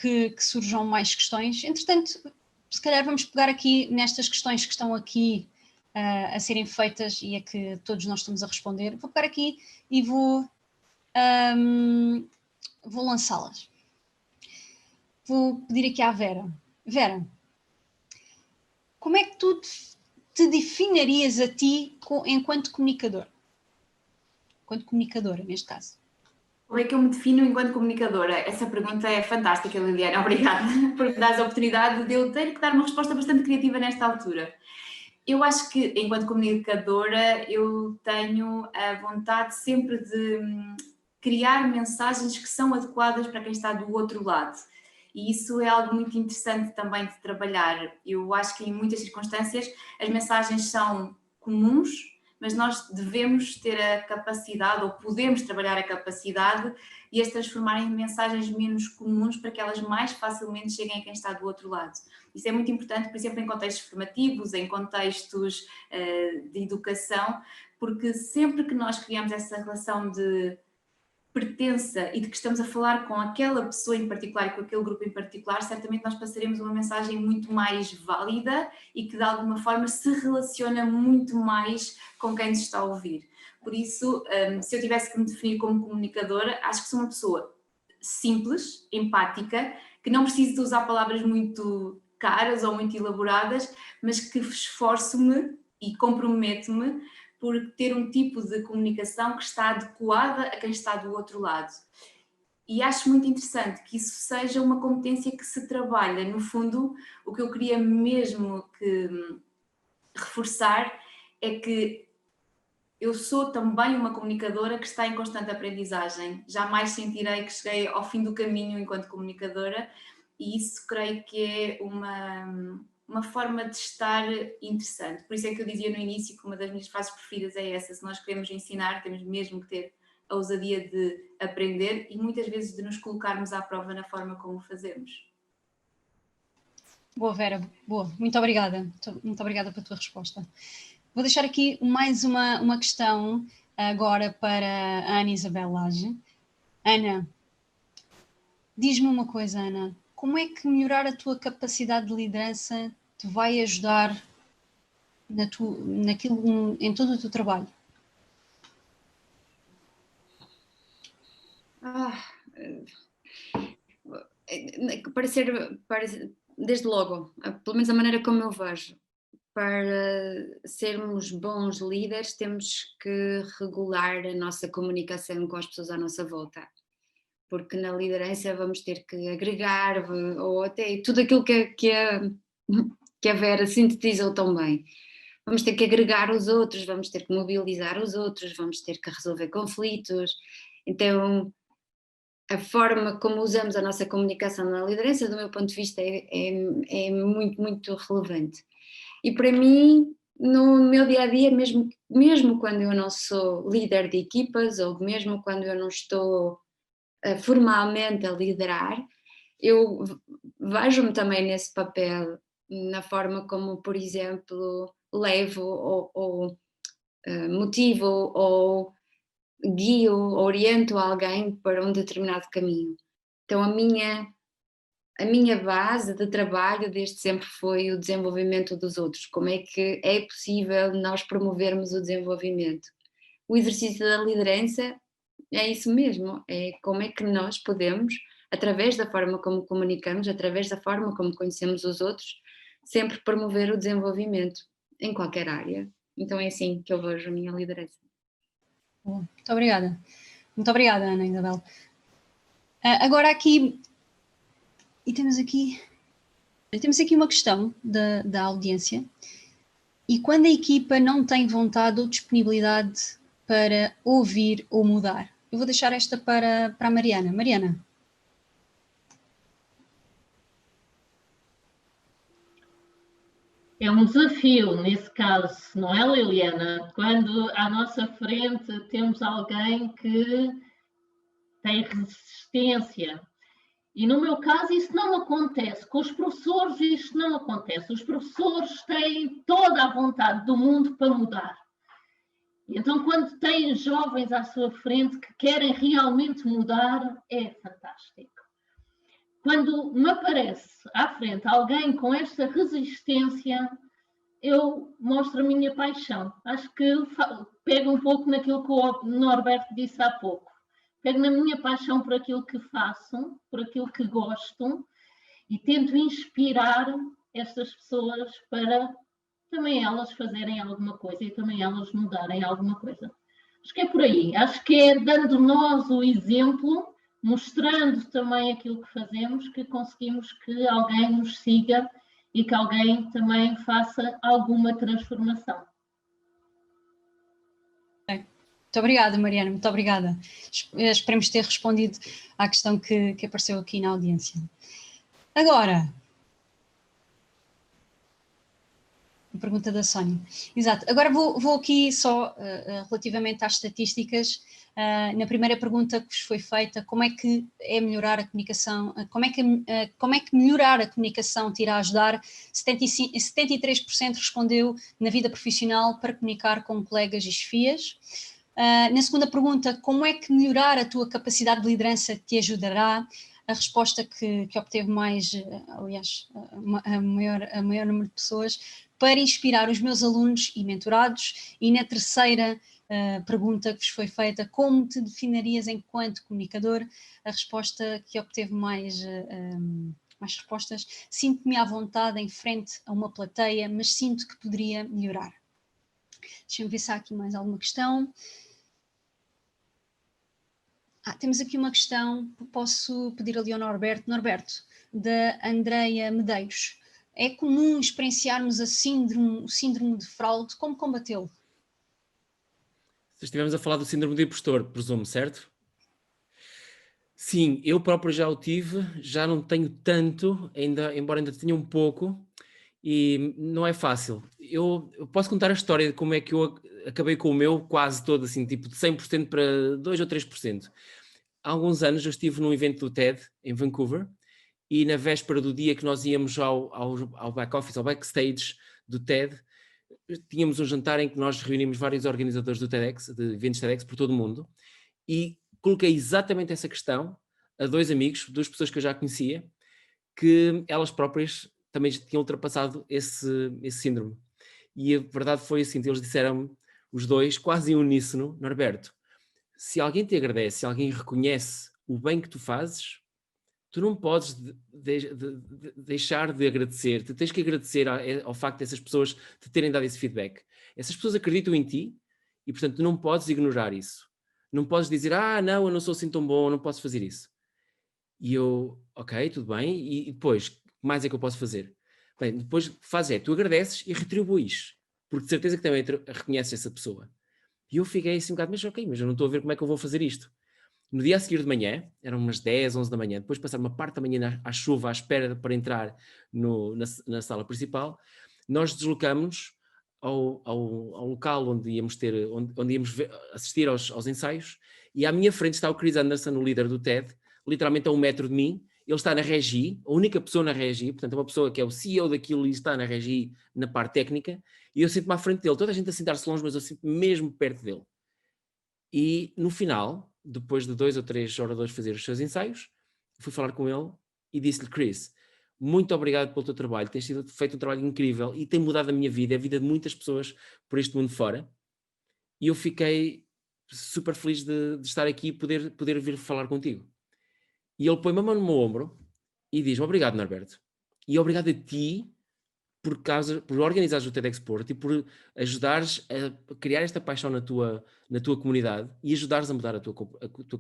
S1: que surjam mais questões. Entretanto, se calhar vamos pegar aqui nestas questões que estão aqui a serem feitas e a que todos nós estamos a responder. Vou pegar aqui e vou lançá-las. Vou pedir aqui à Vera. Vera, como é que tu te definirias a ti enquanto comunicador? Enquanto comunicadora, neste caso.
S4: Como é que eu me defino enquanto comunicadora? Essa pergunta é fantástica, Liliana. Obrigada por me dar a oportunidade de eu ter que dar uma resposta bastante criativa nesta altura. Eu acho que, enquanto comunicadora, eu tenho a vontade sempre de criar mensagens que são adequadas para quem está do outro lado. E isso é algo muito interessante também de trabalhar. Eu acho que em muitas circunstâncias as mensagens são comuns, mas nós devemos ter a capacidade, ou podemos trabalhar a capacidade de as transformar em mensagens menos comuns para que elas mais facilmente cheguem a quem está do outro lado. Isso é muito importante, por exemplo, em contextos formativos, em contextos de educação, porque sempre que nós criamos essa relação de pertença e de que estamos a falar com aquela pessoa em particular e com aquele grupo em particular, certamente nós passaremos uma mensagem muito mais válida e que de alguma forma se relaciona muito mais com quem nos está a ouvir. Por isso, se eu tivesse que me definir como comunicadora, acho que sou uma pessoa simples, empática, que não preciso de usar palavras muito caras ou muito elaboradas, mas que esforço-me e comprometo-me por ter um tipo de comunicação que está adequada a quem está do outro lado. E acho muito interessante que isso seja uma competência que se trabalha. No fundo, o que eu queria mesmo reforçar é que eu sou também uma comunicadora que está em constante aprendizagem. Jamais sentirei que cheguei ao fim do caminho enquanto comunicadora, e isso creio que é uma forma de estar interessante. Por isso é que eu dizia no início que uma das minhas frases preferidas é essa: se nós queremos ensinar, temos mesmo que ter a ousadia de aprender e muitas vezes de nos colocarmos à prova na forma como o fazemos.
S1: Boa, Vera, boa. Muito obrigada. Muito obrigada pela tua resposta. Vou deixar aqui mais uma questão agora para a Ana Isabel Lage. Ana, diz-me uma coisa, Ana. Como é que melhorar a tua capacidade de liderança te vai ajudar em todo o teu trabalho?
S3: Desde logo, pelo menos a maneira como eu vejo, para sermos bons líderes temos que regular a nossa comunicação com as pessoas à nossa volta, porque na liderança vamos ter que agregar, ou até tudo aquilo que a Vera sintetizou tão bem. Vamos ter que agregar os outros, vamos ter que mobilizar os outros, vamos ter que resolver conflitos. Então, a forma como usamos a nossa comunicação na liderança, do meu ponto de vista, é muito, muito relevante. E para mim, no meu dia-a-dia, mesmo quando eu não sou líder de equipas, ou mesmo quando eu não estou formalmente a liderar, eu vejo-me também nesse papel, na forma como, por exemplo, levo ou motivo ou guio, oriento alguém para um determinado caminho. Então a minha a minha base de trabalho desde sempre foi o desenvolvimento dos outros. Como é que é possível nós promovermos o desenvolvimento? O exercício da liderança é isso mesmo, é como é que nós podemos, através da forma como comunicamos, através da forma como conhecemos os outros, sempre promover o desenvolvimento em qualquer área. Então é assim que eu vejo a minha liderança.
S1: Muito obrigada. Muito obrigada, Ana Isabel. Agora aqui, e temos aqui uma questão da audiência. E quando a equipa não tem vontade ou disponibilidade para ouvir ou mudar? Eu vou deixar esta para a Mariana. Mariana.
S5: É um desafio nesse caso, não é, Liliana? Quando à nossa frente temos alguém que tem resistência. E no meu caso isso não acontece. Com os professores isto não acontece. Os professores têm toda a vontade do mundo para mudar. Então, quando têm jovens à sua frente que querem realmente mudar, é fantástico. Quando me aparece à frente alguém com esta resistência, eu mostro a minha paixão. Acho que pego um pouco naquilo que o Norberto disse há pouco. Pego na minha paixão por aquilo que faço, por aquilo que gosto, e tento inspirar estas pessoas para também elas fazerem alguma coisa e também elas mudarem alguma coisa. Acho que é por aí. Acho que é dando nós o exemplo, mostrando também aquilo que fazemos, que conseguimos que alguém nos siga e que alguém também faça alguma transformação.
S1: Muito obrigada, Mariana, muito obrigada. Esperemos ter respondido à questão que apareceu aqui na audiência. Agora, a pergunta da Sónia. Exato. Agora vou aqui só relativamente às estatísticas. Na primeira pergunta que vos foi feita, como é que é melhorar a comunicação, como é que melhorar a comunicação te irá ajudar? 73% respondeu na vida profissional para comunicar com colegas e chefias. Na segunda pergunta, como é que melhorar a tua capacidade de liderança te ajudará? A resposta que obteve mais, aliás, a maior número de pessoas, para inspirar os meus alunos e mentorados. E na terceira pergunta que vos foi feita, como te definirias enquanto comunicador? A resposta que obteve mais respostas, sinto-me à vontade em frente a uma plateia, mas sinto que poderia melhorar. Deixa-me ver se há aqui mais alguma questão. Temos aqui uma questão, posso pedir ali ao Norberto, da Andreia Medeiros. É comum experienciarmos o síndrome de fraude, como combatê-lo?
S2: Se estivemos a falar do síndrome do impostor, presumo, certo? Sim, eu próprio já o tive, já não tenho tanto, embora ainda tenha um pouco, e não é fácil. Eu posso contar a história de como é que eu acabei com o meu quase todo, assim, tipo de 100% para 2 ou 3%. Há alguns anos eu estive num evento do TED, em Vancouver, e na véspera do dia que nós íamos ao back-office, ao backstage do TED, tínhamos um jantar em que nós reunimos vários organizadores do TEDx, de eventos TEDx por todo o mundo, e coloquei exatamente essa questão a dois amigos, duas pessoas que eu já conhecia, que elas próprias também tinham ultrapassado esse síndrome. E a verdade foi assim, eles disseram-me, os dois, quase em uníssono, Norberto, se alguém te agradece, se alguém reconhece o bem que tu fazes, tu não podes deixar de agradecer, tu tens que agradecer ao facto dessas pessoas te terem dado esse feedback. Essas pessoas acreditam em ti e, portanto, tu não podes ignorar isso. Não podes dizer, não, eu não sou assim tão bom, eu não posso fazer isso. E eu, ok, tudo bem, e depois, o que mais é que eu posso fazer? Bem, depois o que fazes tu agradeces e retribuis, porque de certeza que também reconheces essa pessoa. E eu fiquei assim um bocado, mas eu não estou a ver como é que eu vou fazer isto. No dia a seguir de manhã, eram umas 10, 11 da manhã, depois de passar uma parte da manhã à chuva à espera para entrar na sala principal, nós deslocamos ao local onde íamos assistir aos ensaios, e à minha frente está o Chris Anderson, o líder do TED, literalmente a 1 metro de mim. Ele está na Regi, a única pessoa na Regi, portanto é uma pessoa que é o CEO daquilo e está na Regi na parte técnica, e eu sinto-me à frente dele, toda a gente a sentar-se longe, mas eu sinto-me mesmo perto dele. E no final, depois de 2 ou 3 oradores fazer os seus ensaios, fui falar com ele e disse-lhe: Chris, muito obrigado pelo teu trabalho, tens feito um trabalho incrível e tem mudado a minha vida, a vida de muitas pessoas por este mundo fora. E eu fiquei super feliz de estar aqui e poder vir falar contigo. E ele põe uma mão no meu ombro e diz-me: obrigado, Norberto. E obrigado a ti por organizares o TEDxPorto e por ajudares a criar esta paixão na tua comunidade e ajudares a mudar a tua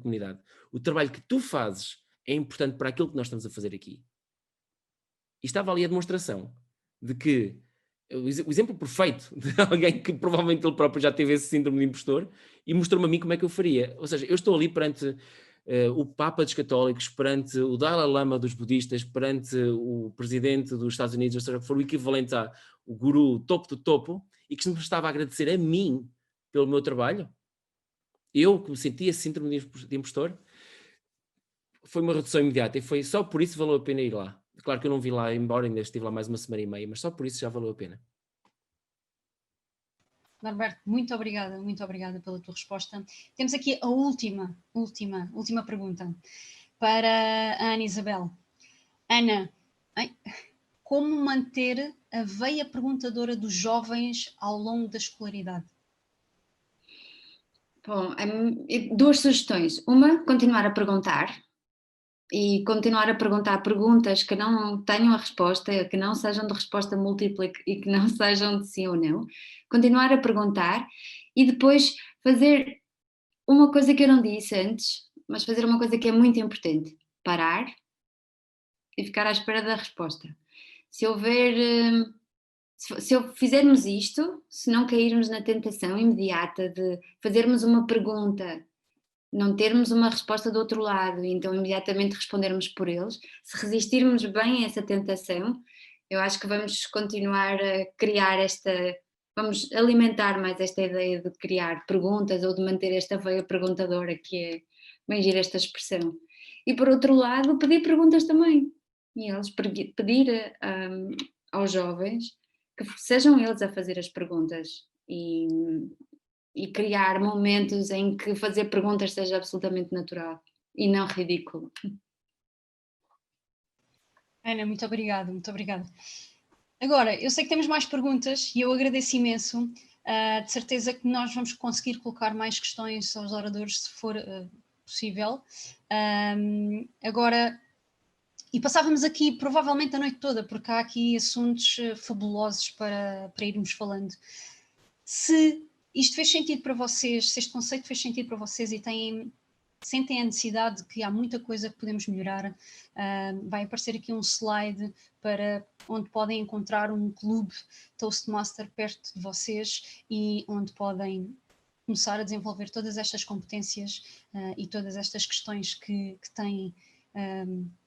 S2: comunidade. O trabalho que tu fazes é importante para aquilo que nós estamos a fazer aqui. E estava ali a demonstração de que o exemplo perfeito de alguém que provavelmente ele próprio já teve esse síndrome de impostor e mostrou-me a mim como é que eu faria. Ou seja, eu estou ali perante o Papa dos Católicos, perante o Dalai Lama dos budistas, perante o presidente dos Estados Unidos, ou seja, que for o equivalente ao guru topo do topo, e que me estava a agradecer a mim pelo meu trabalho. Eu, que me sentia síndrome de impostor, foi uma redução imediata e foi só por isso valeu a pena ir lá. Claro que eu não vi lá, embora ainda estive lá mais uma semana e meia, mas só por isso já valeu a pena.
S1: Norberto, muito obrigada pela tua resposta. Temos aqui a última pergunta para a Ana Isabel. Ana, como manter a veia perguntadora dos jovens ao longo da escolaridade?
S3: Bom, duas sugestões. Uma, continuar a perguntar. E continuar a perguntar perguntas que não tenham a resposta, que não sejam de resposta múltipla e que não sejam de sim ou não. Continuar a perguntar e depois fazer uma coisa que eu não disse antes, mas fazer uma coisa que é muito importante: parar e ficar à espera da resposta. Se fizermos isto, se não cairmos na tentação imediata de fazermos uma pergunta, não termos uma resposta do outro lado e então imediatamente respondermos por eles, se resistirmos bem a essa tentação, eu acho que vamos continuar a criar vamos alimentar mais esta ideia de criar perguntas ou de manter esta veia perguntadora, que é bem gira esta expressão. E por outro lado, pedir perguntas também. E eles pedir aos jovens que sejam eles a fazer as perguntas e criar momentos em que fazer perguntas seja absolutamente natural e não ridículo.
S1: Ana, muito obrigada. Agora, eu sei que temos mais perguntas e eu agradeço imenso. De certeza que nós vamos conseguir colocar mais questões aos oradores se for possível. Agora, e passávamos aqui provavelmente a noite toda, porque há aqui assuntos fabulosos para irmos falando. Se isto fez sentido para vocês, se este conceito fez sentido para vocês e sentem a necessidade de que há muita coisa que podemos melhorar, vai aparecer aqui um slide onde podem encontrar um clube Toastmaster perto de vocês e onde podem começar a desenvolver todas estas competências e todas estas questões que têm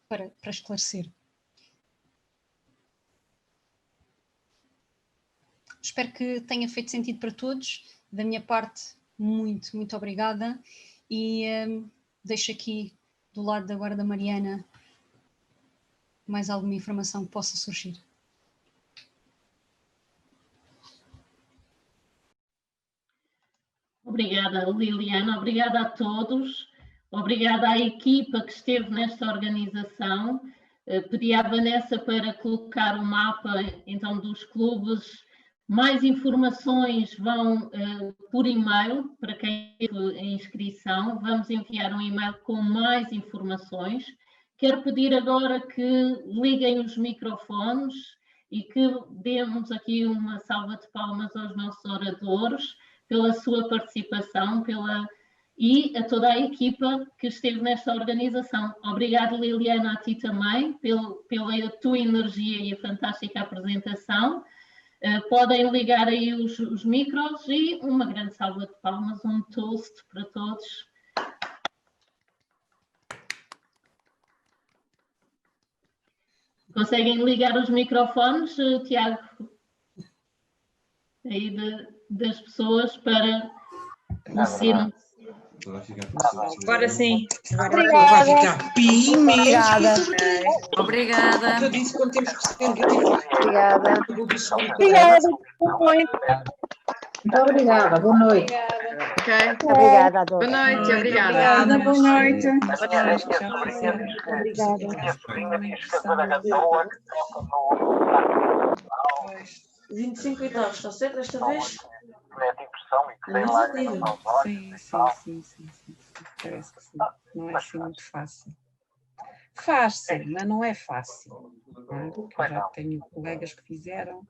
S1: para esclarecer. Espero que tenha feito sentido para todos. Da minha parte, muito obrigada. E deixo aqui do lado agora da Mariana mais alguma informação que possa surgir.
S5: Obrigada, Liliana. Obrigada a todos. Obrigada à equipa que esteve nesta organização. Pedi à Vanessa para colocar o mapa então dos clubes. Mais informações vão por e-mail, para quem teve a inscrição. Vamos enviar um e-mail com mais informações. Quero pedir agora que liguem os microfones e que demos aqui uma salva de palmas aos nossos oradores pela sua participação e a toda a equipa que esteve nesta organização. Obrigada, Liliana, a ti também, pela tua energia e a fantástica apresentação. Podem ligar aí os micros e uma grande salva de palmas, um toast para todos. Conseguem ligar os microfones, Tiago? Aí das pessoas para conseguirmos.
S6: Agora sim.
S7: Obrigada.
S6: Vai ficar
S7: Obrigada.
S3: Obrigada.
S6: Eu disse quando temos que ser.
S7: Obrigada. Obrigada. Muito.
S5: Muito obrigada, boa noite.
S8: Ok.
S7: Obrigada a todos.
S8: Boa noite, obrigada.
S4: Boa noite.
S9: Pois. 25 oitavos, está certo desta vez?
S10: Sim. Parece que sim. Não é assim muito fácil. Faz-se, mas não é fácil. Não é? Porque eu já tenho colegas que fizeram.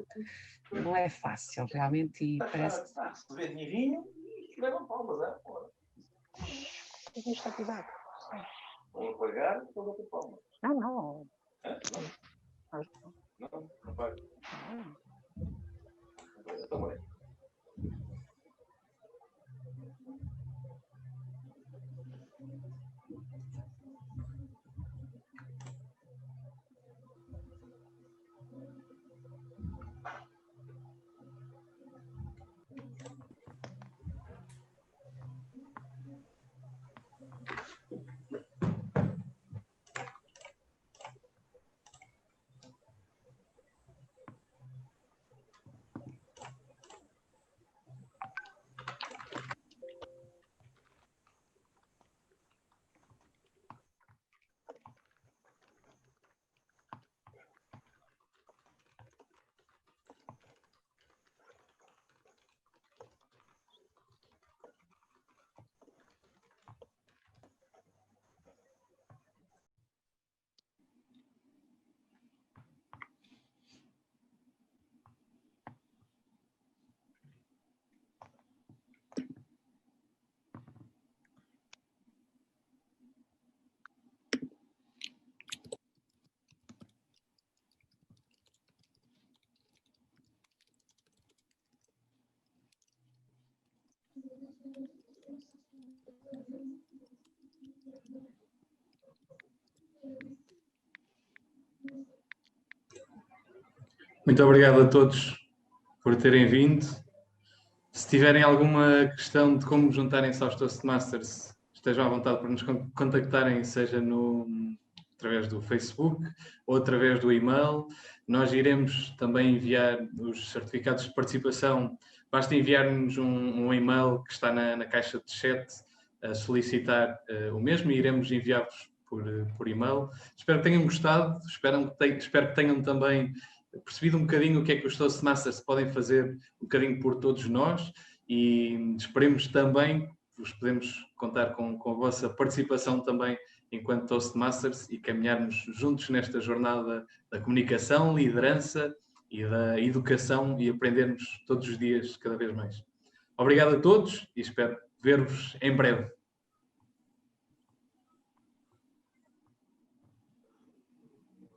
S10: Não é fácil, realmente, e parece que...
S9: Receber dinheirinho e levam palmas, é? Vão pagar, vão bater palmas.
S7: Não.
S9: Não paga. Então bem.
S6: Muito obrigado a todos por terem vindo. Se tiverem alguma questão de como juntarem-se aos Toastmasters, estejam à vontade para nos contactarem, seja através do Facebook ou através do e-mail. Nós iremos também enviar os certificados de participação. Basta enviar-nos um e-mail que está na caixa de chat a solicitar o mesmo e iremos enviar-vos por e-mail. Espero que tenham gostado, espero que tenham também percebido um bocadinho o que é que os Toastmasters podem fazer um bocadinho por todos nós e esperemos também vos podemos contar com a vossa participação também enquanto Toastmasters e caminharmos juntos nesta jornada da comunicação, liderança e da educação e aprendermos todos os dias cada vez mais. Obrigado a todos e espero ver-vos em breve.